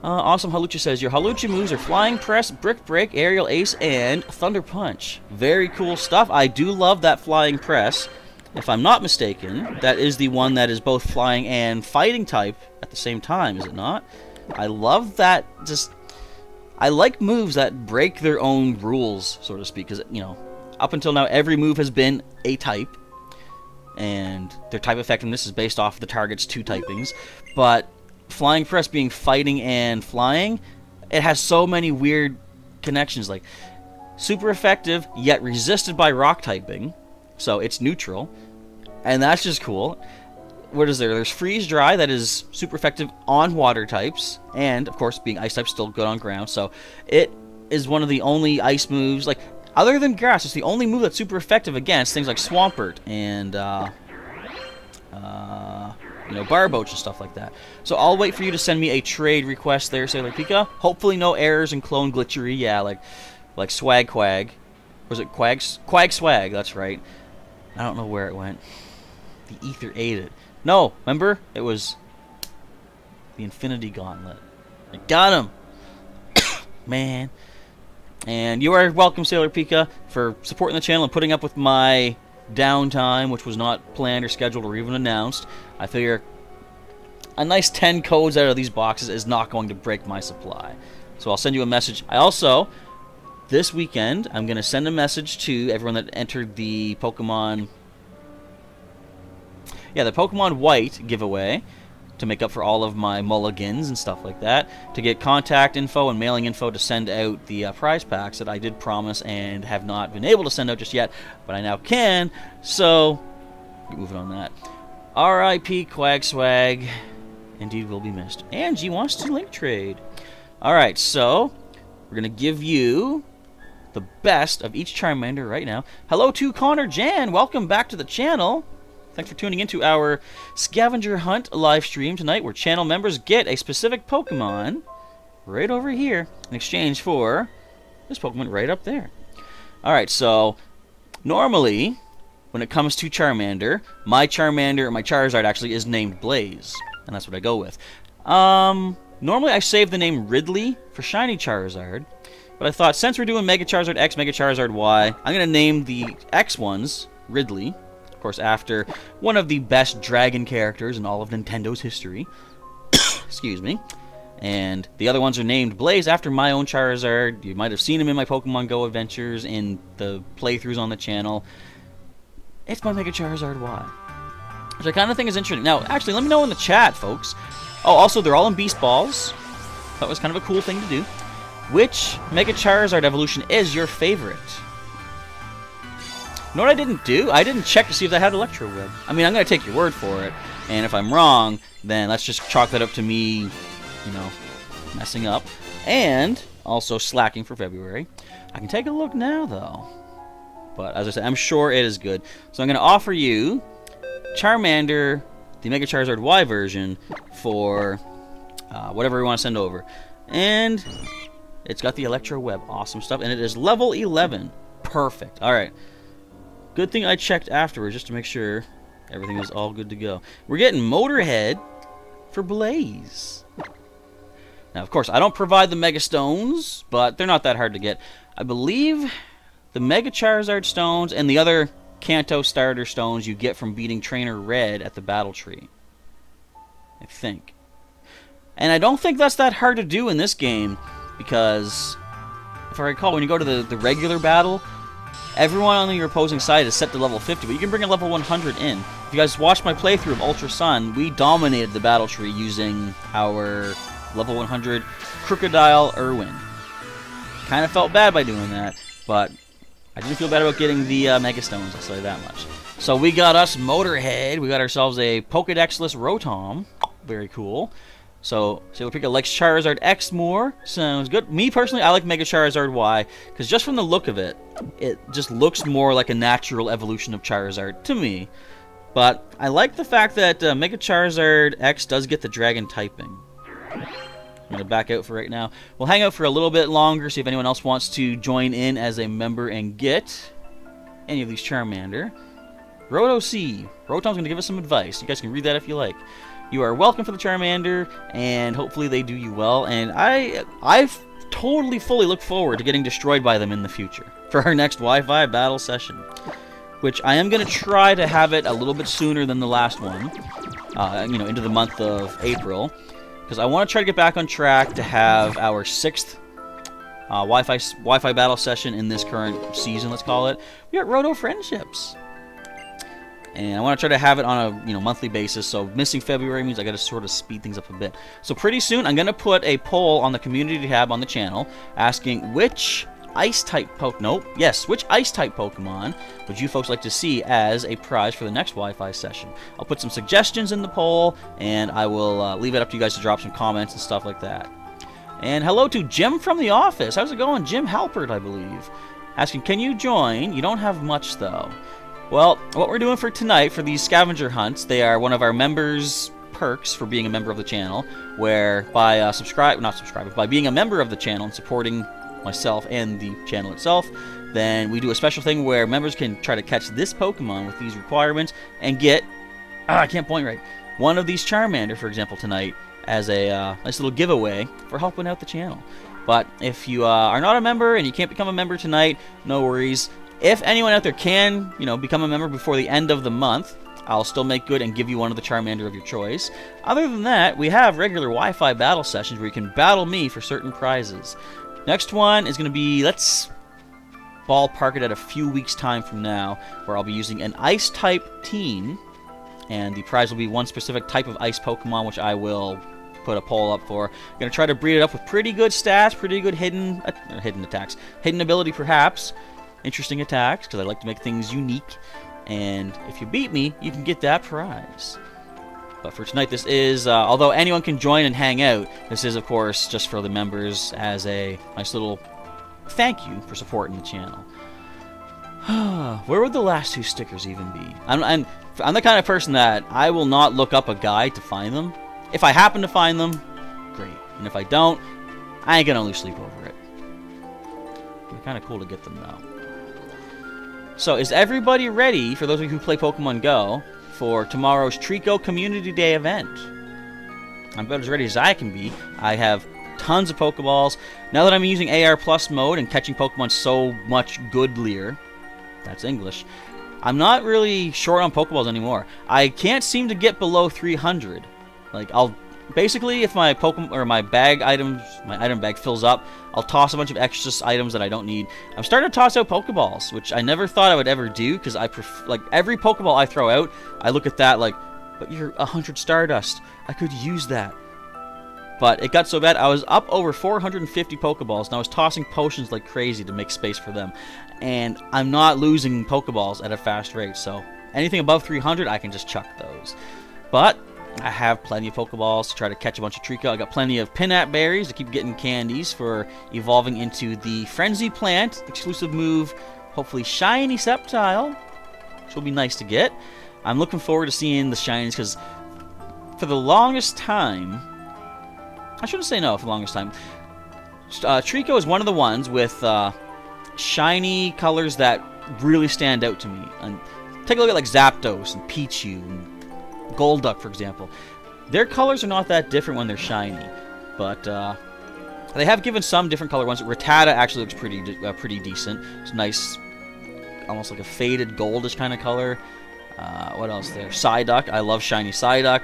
Awesome Halucha says, your Halucha moves are Flying Press, Brick Break, Aerial Ace, and Thunder Punch. Very cool stuff. I do love that Flying Press. If I'm not mistaken, that is the one that is both flying and fighting type at the same time, is it not? I love that. Just, I like moves that break their own rules, so to speak, because, you know, up until now, every move has been a type, and their type effectiveness is based off the target's 2 typings, but Flying Press being fighting and flying, it has so many weird connections, like super effective, yet resisted by rock typing, so it's neutral, and that's just cool. What is there? There's Freeze Dry, that is super effective on water types, and of course being ice type, still good on ground, so it is one of the only ice moves, like, other than grass, it's the only move that's super effective against things like Swampert and you know, Barboach and stuff like that. So I'll wait for you to send me a trade request there, Sailor Pika. Hopefully no errors and clone glitchery, yeah, like Swag Quag. Was it Quag Swag, that's right. I don't know where it went. The Ether ate it. No, remember? It was the Infinity Gauntlet. I got him! Man. And you are welcome, Sailor Pika, for supporting the channel and putting up with my downtime, which was not planned or scheduled or even announced. I figure a nice 10 codes out of these boxes is not going to break my supply. So I'll send you a message. I also, this weekend, I'm going to send a message to everyone that entered the Pokemon... Yeah, the Pokemon White giveaway, to make up for all of my mulligans and stuff like that, to get contact info and mailing info to send out the prize packs that I did promise and have not been able to send out just yet, but I now can, so moving on that. R.I.P. Quag Swag, indeed will be missed. Angie wants to link trade. Alright, so we're going to give you the best of each Charmander right now. Hello to Connor Jan, welcome back to the channel. Thanks for tuning into our Scavenger Hunt live stream tonight, where channel members get a specific Pokemon right over here in exchange for this Pokemon right up there. Alright, so normally, when it comes to Charmander, my Charizard actually is named Blaze. And that's what I go with. Normally I save the name Ridley for Shiny Charizard. But I thought, since we're doing Mega Charizard X, Mega Charizard Y, I'm going to name the X ones Ridley. Of course, after one of the best dragon characters in all of Nintendo's history. Excuse me. And the other ones are named Blaze after my own Charizard. You might have seen him in my Pokemon Go adventures, in the playthroughs on the channel. It's my Mega Charizard Y. Which I kind of think is interesting. Now, actually, let me know in the chat, folks. Oh, also, they're all in Beast Balls. That was kind of a cool thing to do. Which Mega Charizard evolution is your favorite? You know what I didn't do? I didn't check to see if they had Electro Web. I mean, I'm going to take your word for it. And if I'm wrong, then let's just chalk that up to me, you know, messing up. And also slacking for February. I can take a look now, though. But as I said, I'm sure it is good. So I'm going to offer you Charmander, the Mega Charizard Y version, for whatever we want to send over. And it's got the Electro Web. Awesome stuff. And it is level 11. Perfect. Alright. Good thing I checked afterwards just to make sure everything is all good to go. We're getting Motorhead for Blaze. Now, of course, I don't provide the Mega Stones, but they're not that hard to get. I believe the Mega Charizard Stones and the other Kanto Starter Stones you get from beating Trainer Red at the Battle Tree. I think. And I don't think that's that hard to do in this game, because, if I recall, when you go to the regular battle, everyone on your opposing side is set to level 50, but you can bring a level 100 in. If you guys watched my playthrough of Ultra Sun, we dominated the Battle Tree using our level 100 Crocodile Irwin. Kind of felt bad by doing that, but I didn't feel bad about getting the Mega Stones, I'll say that much. So we got us Motorhead, we got ourselves a Pokédex-less Rotom. Very cool. So we'll pick a like Charizard X more. Sounds good. Me personally, I like Mega Charizard Y, because just from the look of it, it just looks more like a natural evolution of Charizard to me. But I like the fact that Mega Charizard X does get the Dragon typing. I'm going to back out for right now. We'll hang out for a little bit longer, see if anyone else wants to join in as a member and get any of these Charmander. Roto C. Rotom's going to give us some advice. You guys can read that if you like. You are welcome for the Charmander, and hopefully they do you well. And I totally, fully look forward to getting destroyed by them in the future for our next Wi-Fi battle session, which I am going to try to have it a little bit sooner than the last one, you know, into the month of April, because I want to try to get back on track to have our 6th Wi-Fi battle session in this current season. Let's call it. We got Roto Friendships. And I want to try to have it on a monthly basis, so missing February means I got to sort of speed things up a bit. So pretty soon I'm going to put a poll on the community tab on the channel asking which Ice-type which Ice-type Pokemon would you folks like to see as a prize for the next Wi-Fi session. I'll put some suggestions in the poll, and I will leave it up to you guys to drop some comments and stuff like that. And hello to Jim from the office. How's it going? Jim Halpert, I believe. Asking, can you join? You don't have much, though. Well, what we're doing for tonight, for these scavenger hunts, they are one of our members' perks for being a member of the channel, where by by being a member of the channel and supporting myself and the channel itself, then we do a special thing where members can try to catch this Pokemon with these requirements and get, I can't point right, one of these Charmander, for example, tonight, as a nice little giveaway for helping out the channel. But if you are not a member and you can't become a member tonight, no worries. If anyone out there can, become a member before the end of the month, I'll still make good and give you one of the Charmander of your choice. Other than that, we have regular Wi-Fi battle sessions where you can battle me for certain prizes. Next one is going to be, let's ballpark it at a few weeks' time from now, where I'll be using an Ice-type team, and the prize will be one specific type of Ice Pokemon, which I will put a poll up for. I'm going to try to breed it up with pretty good stats, pretty good hidden attacks, hidden ability perhaps, interesting attacks, because I like to make things unique. And if you beat me, you can get that prize. But for tonight, this is, although anyone can join and hang out, this is, of course, just for the members as a nice little thank you for supporting the channel. Where would the last two stickers even be? I'm the kind of person that I will not look up a guide to find them. If I happen to find them, great. And if I don't, I ain't gonna lose sleep over it. They're kind of cool to get them, though. So, is everybody ready, for those of you who play Pokemon Go, for tomorrow's Trico Community Day event? I'm about as ready as I can be. I have tons of Pokeballs. Now that I'm using AR Plus mode and catching Pokemon so much goodlier, that's English, I'm not really short on Pokeballs anymore. I can't seem to get below 300. Like, I'll basically, if my Pokemon or my item bag fills up, I'll toss a bunch of extra items that I don't need. I'm starting to toss out Pokeballs, which I never thought I would ever do, because like every Pokeball I throw out, I look at that like, but you're 100 Stardust. I could use that. But it got so bad, I was up over 450 Pokeballs, and I was tossing potions like crazy to make space for them. And I'm not losing Pokeballs at a fast rate, so anything above 300, I can just chuck those. But I have plenty of Pokeballs to try to catch a bunch of Trico. I got plenty of Pinap Berries to keep getting candies for evolving into the Frenzy Plant exclusive move, hopefully Shiny Sceptile, which will be nice to get. I'm looking forward to seeing the shinies, because for the longest time, I shouldn't say no for the longest time, Trico is one of the ones with shiny colors that really stand out to me. And take a look at like Zapdos and Pichu and Golduck, for example. Their colors are not that different when they're shiny, but they have given some different color ones. Rattata actually looks pretty decent. It's nice, almost like a faded goldish kind of color. What else there? Psyduck. I love shiny Psyduck.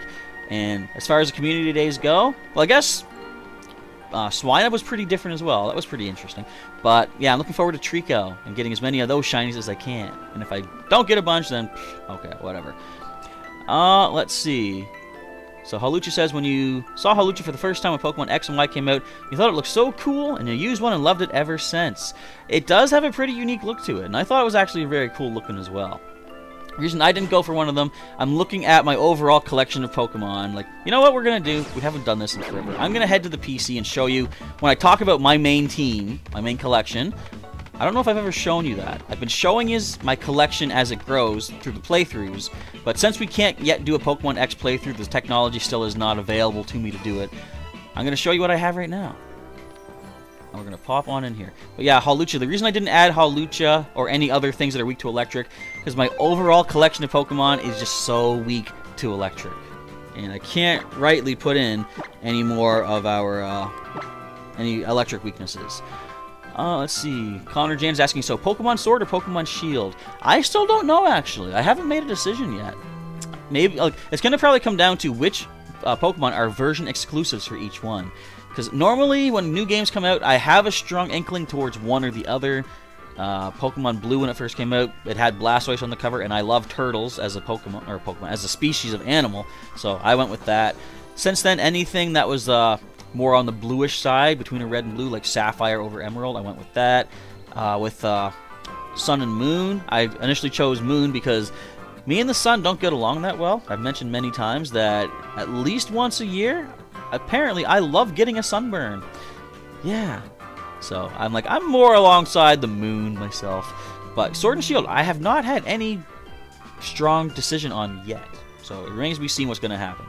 And as far as the community days go, well, I guess Swinub was pretty different as well. That was pretty interesting. But yeah, I'm looking forward to Trico and getting as many of those shinies as I can. And if I don't get a bunch, then okay, whatever. Let's see. So Hawlucha says, when you saw Hawlucha for the first time when Pokemon X and Y came out, you thought it looked so cool, and you used one and loved it ever since. It does have a pretty unique look to it, and I thought it was actually very cool looking as well. The reason I didn't go for one of them, I'm looking at my overall collection of Pokemon. Like, you know what we're going to do? We haven't done this in forever. I'm going to head to the PC and show you, when I talk about my main team, my main collection, I don't know if I've ever shown you that. I've been showing you my collection as it grows through the playthroughs, but since we can't yet do a Pokemon X playthrough, the technology still is not available to me to do it, I'm going to show you what I have right now. And we're going to pop on in here. But yeah, Hawlucha. The reason I didn't add Hawlucha or any other things that are weak to electric, because my overall collection of Pokemon is just so weak to electric. And I can't rightly put in any more of our any electric weaknesses. Let's see. Connor James asking, so Pokemon Sword or Pokemon Shield? I still don't know, actually. I haven't made a decision yet. Maybe, like, it's going to probably come down to which Pokemon are version exclusives for each one. Because normally, when new games come out, I have a strong inkling towards one or the other. Pokemon Blue, when it first came out, it had Blastoise on the cover, and I love turtles as a Pokemon, as a species of animal, so I went with that. Since then, anything that was more on the bluish side, between a red and blue, like Sapphire over Emerald, I went with that. With Sun and Moon, I initially chose Moon because me and the Sun don't get along that well. I've mentioned many times that at least once a year, apparently I love getting a sunburn. Yeah. So I'm like, I'm more alongside the Moon myself. But Sword and Shield, I have not had any strong decision on yet. So it remains to be seen what's going to happen.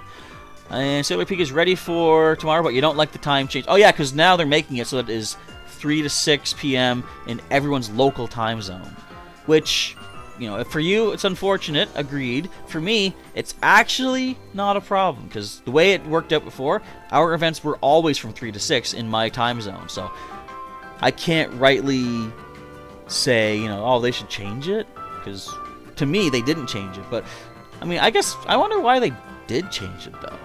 And Sailor Peak is ready for tomorrow, but you don't like the time change. Oh yeah, because now they're making it so that it is 3 to 6 p.m. in everyone's local time zone. Which, you know, for you, it's unfortunate, agreed. For me, it's actually not a problem, because the way it worked out before, our events were always from 3 to 6 in my time zone. So I can't rightly say, you know, oh, they should change it, because to me, they didn't change it. But, I mean, I guess, I wonder why they did change it, though.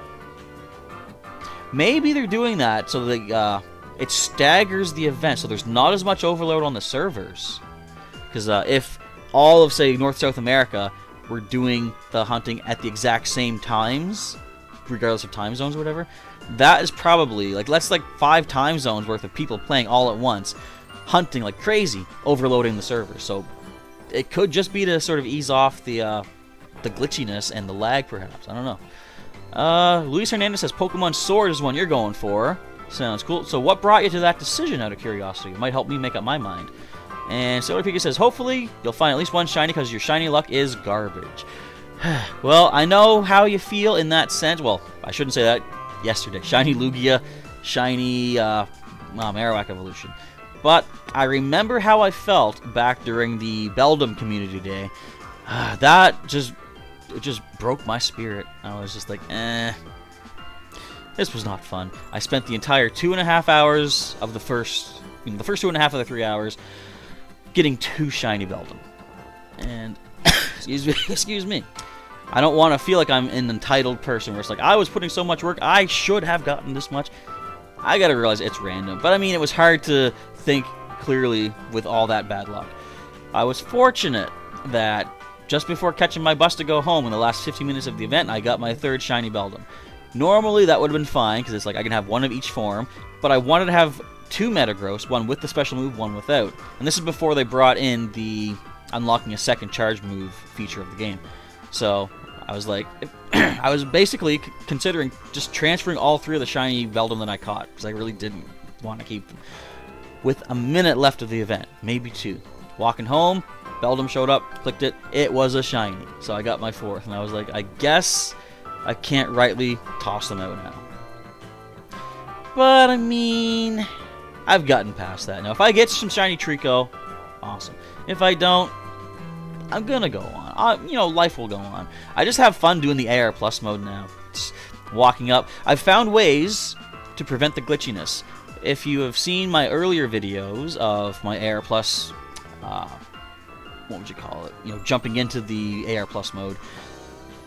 Maybe they're doing that so that it staggers the event, so there's not as much overload on the servers. Because if all of, say, North-South America were doing the hunting at the exact same times, regardless of time zones or whatever, that is probably, like, that's like 5 time zones worth of people playing all at once, hunting like crazy, overloading the servers. So it could just be to sort of ease off the glitchiness and the lag, perhaps. I don't know. Luis Hernandez says Pokemon Sword is one you're going for. Sounds cool. So what brought you to that decision, out of curiosity? It might help me make up my mind. And Solar Pika says, hopefully you'll find at least one shiny, because your shiny luck is garbage. Well, I know how you feel in that sense. Well, I shouldn't say that. Yesterday. Shiny Lugia, shiny Marowak evolution. But I remember how I felt back during the Beldum Community Day. That just broke my spirit. I was just like, this was not fun. I spent the entire 2.5 hours of the first 2.5 of the 3 hours getting 2 shiny Beldum. And excuse me. I don't want to feel like I'm an entitled person where it's like, I was putting so much work, I should have gotten this much. I gotta realize it's random. But I mean, it was hard to think clearly with all that bad luck. I was fortunate that just before catching my bus to go home in the last 15 minutes of the event, I got my 3rd shiny Beldum. Normally that would have been fine, because it's like I can have one of each form, but I wanted to have 2 Metagross, one with the special move, one without. And this is before they brought in the unlocking a second charge move feature of the game. So I was like, I was basically considering just transferring all 3 of the shiny Beldum that I caught, because I really didn't want to keep them. With a minute left of the event, maybe 2. Walking home, Beldum showed up, clicked it, it was a shiny. So I got my 4th, and I was like, I guess I can't rightly toss them out now. But, I mean, I've gotten past that. Now, if I get some shiny Trico, awesome. If I don't, I'm gonna go on. You know, life will go on. I just have fun doing the AR Plus mode now. Just walking up. I've found ways to prevent the glitchiness. If you have seen my earlier videos of my AR Plus, what would you call it? You know, jumping into the AR Plus mode,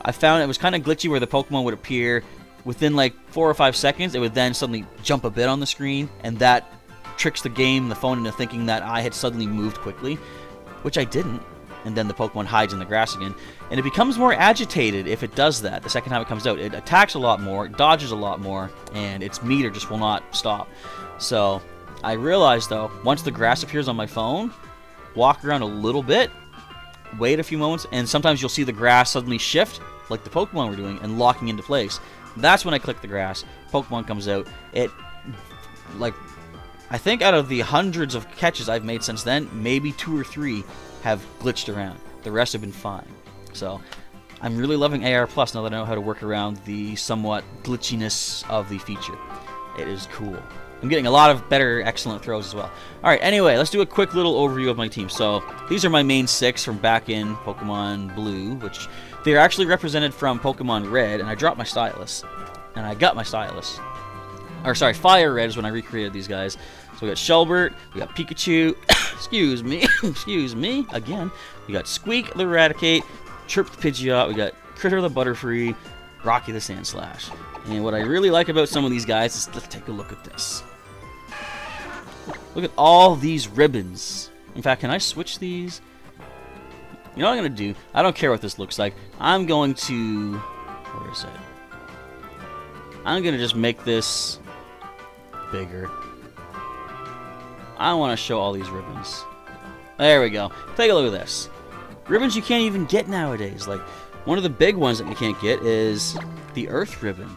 I found it was kind of glitchy where the Pokemon would appear within like 4 or 5 seconds. It would then suddenly jump a bit on the screen, and that tricks the game, the phone, into thinking that I had suddenly moved quickly, which I didn't. And then the Pokemon hides in the grass again. And it becomes more agitated if it does that. The second time it comes out, it attacks a lot more, it dodges a lot more, and its meter just will not stop. So I realized, though, once the grass appears on my phone, walk around a little bit, wait a few moments, and sometimes you'll see the grass suddenly shift, like the Pokemon were doing, and locking into place. That's when I click the grass, Pokemon comes out. It, like, I think out of the hundreds of catches I've made since then, maybe 2 or 3 have glitched around. The rest have been fine. So I'm really loving AR Plus now that I know how to work around the somewhat glitchiness of the feature. It is cool. I'm getting a lot of better, excellent throws as well. Alright, anyway, let's do a quick little overview of my team. So these are my main 6 from back in Pokemon Blue, which they're actually represented from Pokemon Red, and I dropped my stylus. And I got my stylus. Or sorry, Fire Red is when I recreated these guys. So we got Shelbert, we got Pikachu, excuse me, again. We got Squeak the Eradicate, Chirp the Pidgeot, we got Critter the Butterfree, Rocky the Sandslash. And what I really like about some of these guys is, let's take a look at this. Look at all these ribbons. In fact, can I switch these? You know what I'm going to do? I don't care what this looks like. I'm going to... Where is it? I'm going to just make this bigger. I want to show all these ribbons. There we go. Take a look at this. Ribbons you can't even get nowadays. Like, one of the big ones that you can't get is the Earth Ribbon.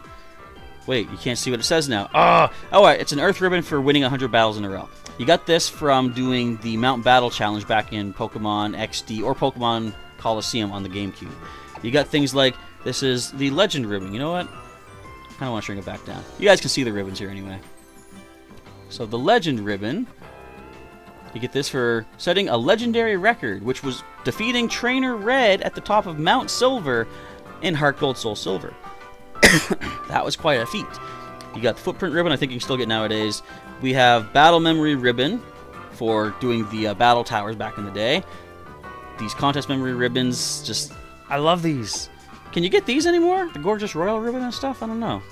Wait, you can't see what it says now. Oh, right, it's an Earth Ribbon for winning 100 battles in a row. You got this from doing the Mount Battle Challenge back in Pokemon XD or Pokemon Coliseum on the GameCube. You got things like, this is the Legend Ribbon. You know what? I kind of want to shrink it back down. You guys can see the ribbons here anyway. So the Legend Ribbon, you get this for setting a legendary record, which was defeating Trainer Red at the top of Mount Silver in Heart Gold Soul Silver. That was quite a feat. You got the Footprint Ribbon, I think you can still get nowadays. We have Battle Memory Ribbon for doing the Battle Towers back in the day. These Contest Memory Ribbons, just, I love these. Can you get these anymore? The Gorgeous Royal Ribbon and stuff? I don't know.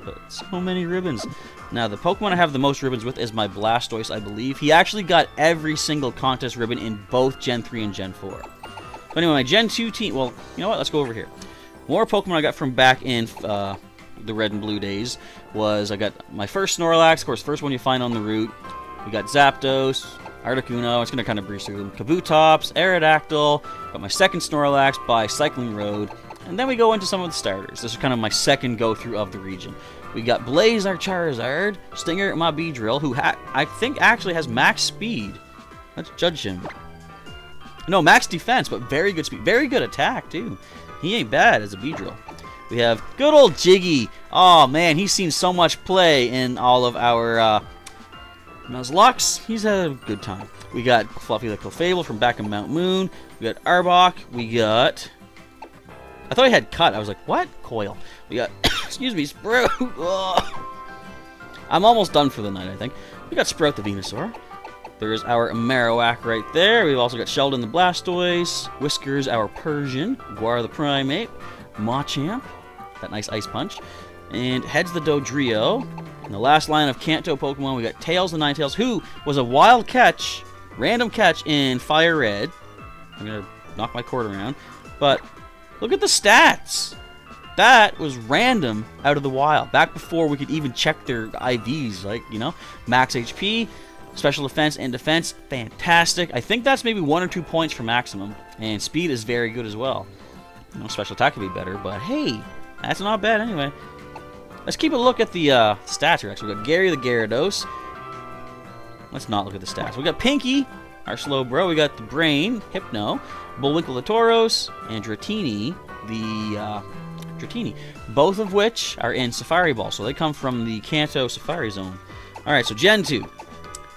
But so many ribbons. Now, the Pokemon I have the most ribbons with is my Blastoise, I believe. He actually got every single contest ribbon in both Gen 3 and Gen 4. But anyway, my Gen 2 team... Well, you know what? Let's go over here. More Pokemon I got from back in the Red and Blue days was I got my first Snorlax, of course, first one you find on the route. We got Zapdos, Articuno, it's going to kind of breeze through them. Kabutops, Aerodactyl, got my second Snorlax by Cycling Road. And then we go into some of the starters. This is kind of my second go-through of the region. We got Blaze our Charizard, Stinger my Beedrill, who I think actually has max speed. Let's judge him. No, max defense, but very good speed. Very good attack, too. He ain't bad as a Beedrill. We have good old Jiggy. Oh, man, he's seen so much play in all of our Nuzlocke, he's had a good time. We got Fluffy the Clefable from back in Mount Moon. We got Arbok. We got... I thought I had Cut. I was like, what? Coil. We got... excuse me, Sprout. I'm almost done for the night, I think. We got Sprout the Venusaur. There's our Marowak right there. We've also got Sheldon the Blastoise. Whiskers, our Persian. Guar the Primate. Machamp. That nice Ice Punch. And Heads the Dodrio. In the last line of Kanto Pokemon, we got Tails the Ninetales, who was a wild catch, random catch in Fire Red. I'm going to knock my cord around. But look at the stats. That was random out of the wild. Back before we could even check their IVs, like, you know, max HP, special defense, and defense. Fantastic. I think that's maybe 1 or 2 points for maximum. And speed is very good as well. You know, special attack could be better, but hey, that's not bad anyway. Let's keep a look at the stats here, actually. We got Gary the Gyarados. Let's not look at the stats. We got Pinky, our slow bro. We got the Brain, Hypno, Bullwinkle the Tauros, and Dratini, the Dratini. Both of which are in Safari Ball, so they come from the Kanto Safari Zone. Alright, so Gen 2.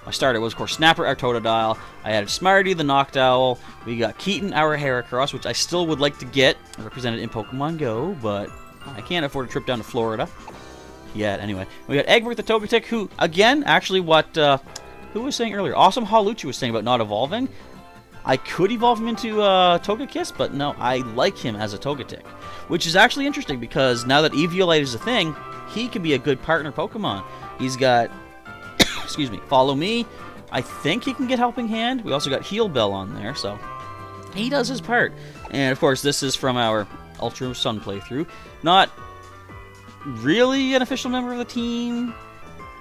My starter was, of course, Snapper, our Totodile. I added Smarty, the Noctowl. We got Keaton, our Heracross, which I still would like to get represented in Pokemon Go, but I can't afford a trip down to Florida yet. Anyway, we got Egbert the Togetic, who, again, actually what, who was saying earlier? Awesome Haluchi was saying about not evolving. I could evolve him into Togekiss, but no, I like him as a Togetic. Which is actually interesting, because now that Eviolite is a thing, he can be a good partner Pokemon. He's got, excuse me, Follow Me. I think he can get Helping Hand. We also got Heal Bell on there, so he does his part. And, of course, this is from our Ultra Sun playthrough. Not really an official member of the team,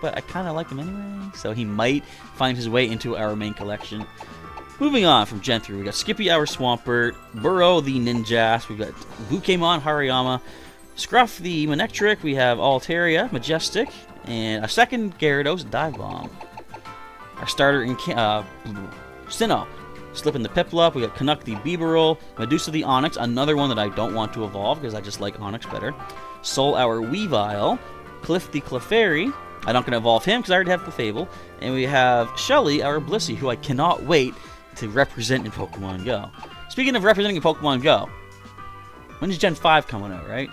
but I kind of like him anyway, so he might find his way into our main collection. Moving on from Gen 3, we got Skippy, our Swampert, Burrow, the Ninjask, we got Bukemon, Hariyama, Scruff, the Manectric, we have Altaria, Majestic, and a second Gyarados, Dive Bomb. Our starter in Sinnoh, Slippin' the Piplup, we got Canuck the Bibarel, Medusa the Onix, another one that I don't want to evolve because I just like Onix better. Soul, our Weavile, Cliff the Clefairy, I'm not going to evolve him because I already have Clefable, and we have Shelly, our Blissey, who I cannot wait to represent in Pokemon Go. Speaking of representing in Pokemon Go, when is Gen 5 coming out, right?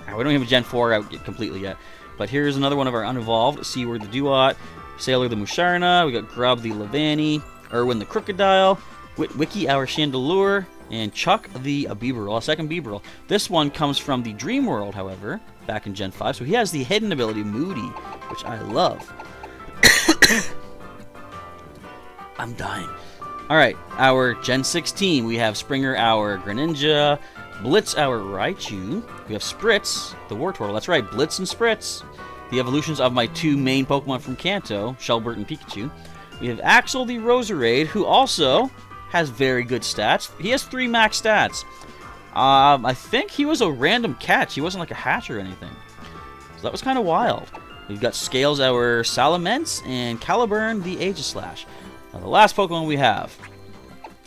We don't have a Gen 4 out completely yet, but here's another one of our unevolved, Seaward the Duat, Sailor the Musharna, we got Grub the Levani, Irwin the Crocodile, Wiki our Chandelure, and Chuck the Bibarel, a second Bibarel. This one comes from the Dream World, however, back in Gen 5, so he has the hidden ability Moody, which I love. I'm dying. Alright, our Gen 16, we have Springer, our Greninja, Blitz, our Raichu, we have Spritz, the Wartortle, that's right, Blitz and Spritz, the evolutions of my 2 main Pokemon from Kanto, Shelbert and Pikachu. We have Axel the Roserade, who also has very good stats. He has 3 max stats. I think he was a random catch. He wasn't like a hatch or anything. So that was kind of wild. We've got Scales, our Salamence, and Caliburn, the Aegislash. Now, the last Pokemon we have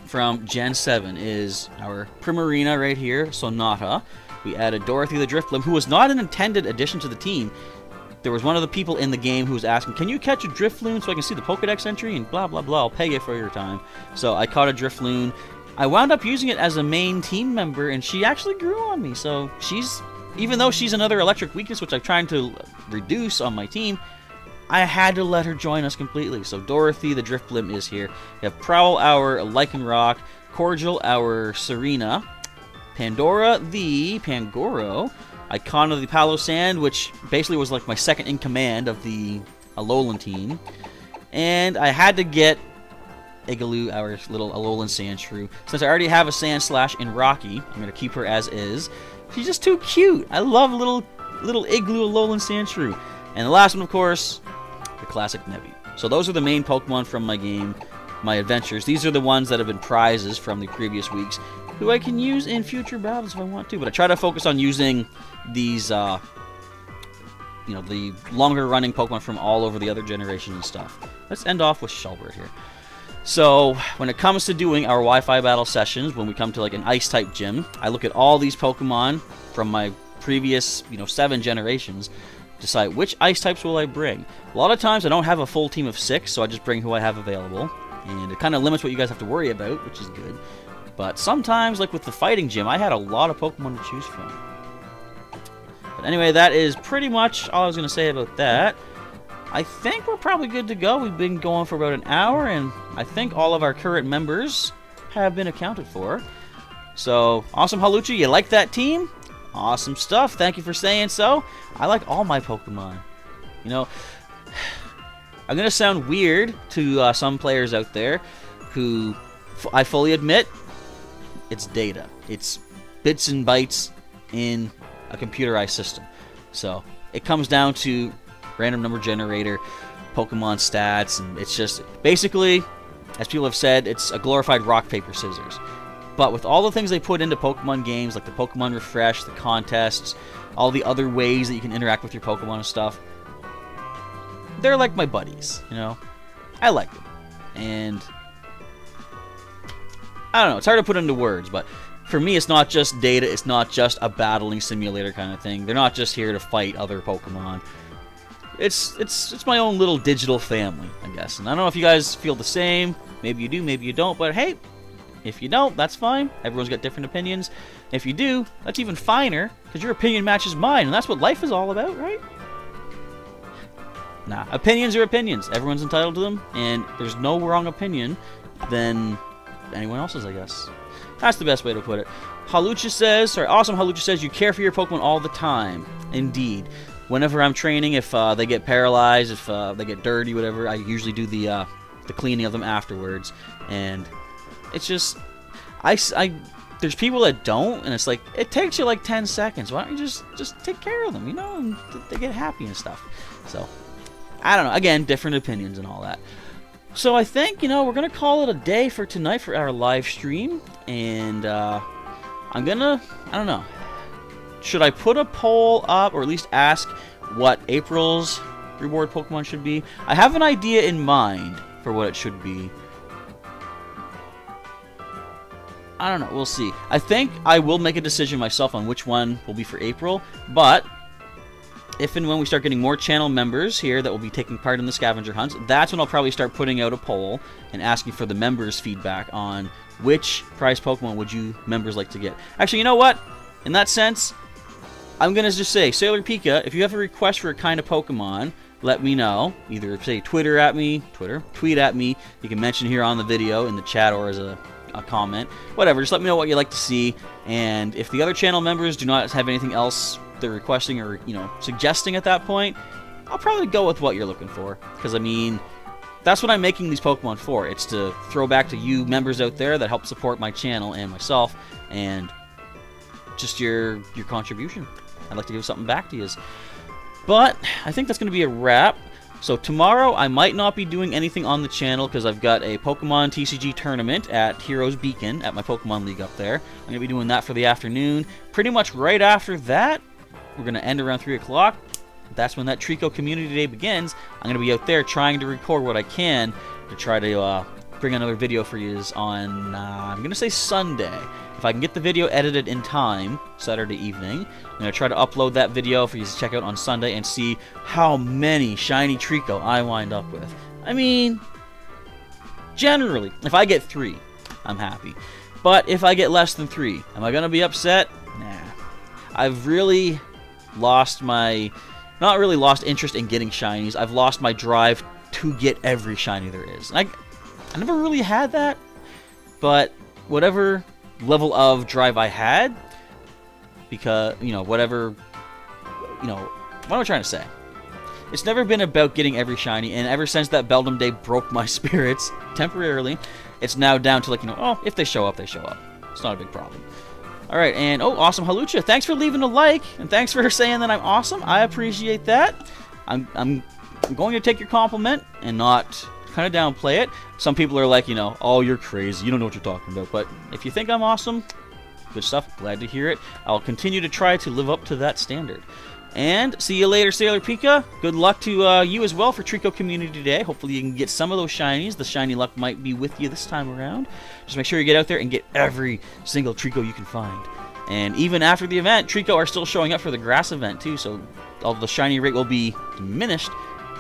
from Gen 7 is our Primarina right here, Sonata. We added Dorothy the Drifblim, who was not an intended addition to the team. There was one of the people in the game who was asking, can you catch a Drifloon so I can see the Pokedex entry? And blah, blah, blah, I'll pay you for your time. So I caught a Drifloon. I wound up using it as a main team member, and she actually grew on me. So she's, even though she's another electric weakness, which I'm trying to reduce on my team, I had to let her join us completely. So Dorothy, the Drifblim, is here. We have Prowl, our Lycanroc, Cordial, our Serena, Pandora, the Pangoro, Icona, the Palossand, which basically was like my second in command of the Alolan team. And I had to get Igaloo, our little Alolan Sandshrew. Since I already have a Sandslash in Rocky, I'm going to keep her as is. She's just too cute. I love little Igloo Alolan Sandshrew. And the last one, of course, the classic Nebby. So those are the main Pokemon from my game, my adventures. These are the ones that have been prizes from the previous weeks, who I can use in future battles if I want to. But I try to focus on using these, you know, the longer-running Pokemon from all over the other generations and stuff. Let's end off with Shelbert here. So, when it comes to doing our Wi-Fi battle sessions, when we come to like an Ice-type gym, I look at all these Pokemon from my previous, 7 generations. decide which ice types will I bring. A lot of times I don't have a full team of 6, so I just bring who I have available. And it kind of limits what you guys have to worry about, which is good. But sometimes, like with the fighting gym, I had a lot of Pokemon to choose from. But anyway, that is pretty much all I was going to say about that. I think we're probably good to go. We've been going for about an hour, and I think all of our current members have been accounted for. So, awesome, Halucha, you like that team? Awesome stuff. Thank you for saying so. I like all my Pokemon. You know, I'm going to sound weird to some players out there who, I fully admit, it's data. It's bits and bytes in a computerized system. So, it comes down to random number generator, Pokemon stats, and it's just, basically, as people have said, it's a glorified rock, paper, scissors. But with all the things they put into Pokemon games, like the Pokemon Refresh, the contests, all the other ways that you can interact with your Pokemon and stuff, they're like my buddies, you know? I like them. And I don't know, it's hard to put into words, but for me, it's not just data, it's not just a battling simulator kind of thing. They're not just here to fight other Pokemon. It's my own little digital family, I guess. And I don't know if you guys feel the same. Maybe you do, maybe you don't, but hey, if you don't, that's fine. Everyone's got different opinions. If you do, that's even finer, because your opinion matches mine, and that's what life is all about, right? Nah, opinions are opinions. Everyone's entitled to them, and there's no wrong opinion than anyone else's, I guess. That's the best way to put it. Halucha says, sorry, awesome Halucha says, you care for your Pokemon all the time. Indeed. Whenever I'm training, if they get paralyzed, if they get dirty, whatever, I usually do the cleaning of them afterwards. And it's just, there's people that don't, and it's like, it takes you like 10 seconds. Why don't you just take care of them, you know, and they get happy and stuff. So, I don't know. Again, different opinions and all that. So I think, you know, we're going to call it a day for tonight for our live stream. And I'm going to, I don't know. Should I put a poll up, or at least ask what April's reward Pokemon should be? I have an idea in mind for what it should be. I don't know. We'll see. I think I will make a decision myself on which one will be for April. But if and when we start getting more channel members here that will be taking part in the scavenger hunts, that's when I'll probably start putting out a poll and asking for the members' feedback on which prize Pokemon would you members like to get. Actually, you know what? In that sense, I'm going to just say, Sailor Pika, if you have a request for a kind of Pokemon, let me know. Either, say, tweet at me. You can mention here on the video, in the chat, or as a comment. Whatever, just let me know what you'd like to see. And if the other channel members do not have anything else they're requesting or, you know, suggesting at that point, I'll probably go with what you're looking for. Because, I mean, that's what I'm making these Pokemon for. It's to throw back to you members out there that help support my channel and myself. And just your contribution. I'd like to give something back to you. But I think that's going to be a wrap. So tomorrow I might not be doing anything on the channel because I've got a Pokemon TCG tournament at Heroes Beacon at my Pokemon League up there. I'm going to be doing that for the afternoon. Pretty much right after that, we're going to end around 3 o'clock. That's when that Trico Community Day begins. I'm going to be out there trying to record what I can to try to bring another video for you on, I'm going to say Sunday. If I can get the video edited in time, Saturday evening, I'm going to try to upload that video for you to check out on Sunday and see how many shiny Trico I wind up with. I mean, generally, if I get 3, I'm happy. But if I get less than 3, am I going to be upset? Nah. I've really lost my, not really lost interest in getting shinies. I've lost my drive to get every shiny there is. I never really had that, but whatever level of drive I had, because, you know, whatever, you know, what am I trying to say? It's never been about getting every shiny, and ever since that Beldum Day broke my spirits temporarily, it's now down to, like, you know, oh, if they show up, they show up. It's not a big problem. Alright, and, oh, awesome Halucha, thanks for leaving a like, and thanks for saying that I'm awesome. I appreciate that. I'm going to take your compliment and not kind of downplay it. Some people are like, you know, oh, you're crazy, you don't know what you're talking about. But if you think I'm awesome, good stuff, glad to hear it. I'll continue to try to live up to that standard. And see you later, Sailor Pika. Good luck to you as well for Trico Community Day. Hopefully you can get some of those shinies. The shiny luck might be with you this time around. Just make sure you get out there and get every single Trico you can find. And even after the event, Trico are still showing up for the grass event too, so although the shiny rate will be diminished,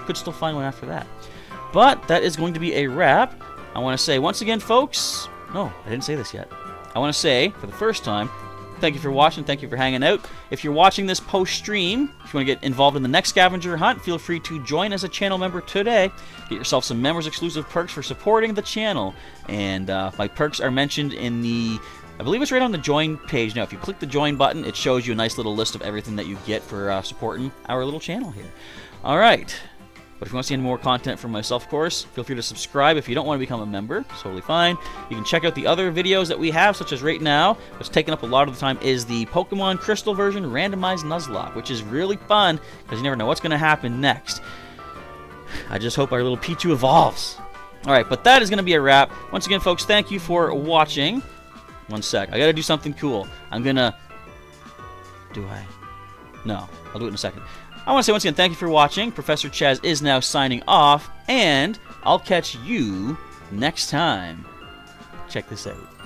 could still find one after that. But that is going to be a wrap. I want to say once again, folks, no, I didn't say this yet. I want to say, for the first time, thank you for watching, thank you for hanging out. If you're watching this post-stream, if you want to get involved in the next scavenger hunt, feel free to join as a channel member today. Get yourself some members-exclusive perks for supporting the channel. And my perks are mentioned in the, I believe it's right on the join page now. If you click the join button, it shows you a nice little list of everything that you get for supporting our little channel here. All right. But if you want to see any more content from myself, of course, feel free to subscribe if you don't want to become a member. It's totally fine. You can check out the other videos that we have, such as right now, what's taking up a lot of the time is the Pokemon Crystal version randomized Nuzlocke, which is really fun because you never know what's going to happen next. I just hope our little Pichu evolves. Alright, but that is going to be a wrap. Once again, folks, thank you for watching. One sec. I got to do something cool. I'm going to... Do I? No. I'll do it in a second. I want to say once again, thank you for watching. Professor Chaz is now signing off, and I'll catch you next time. Check this out.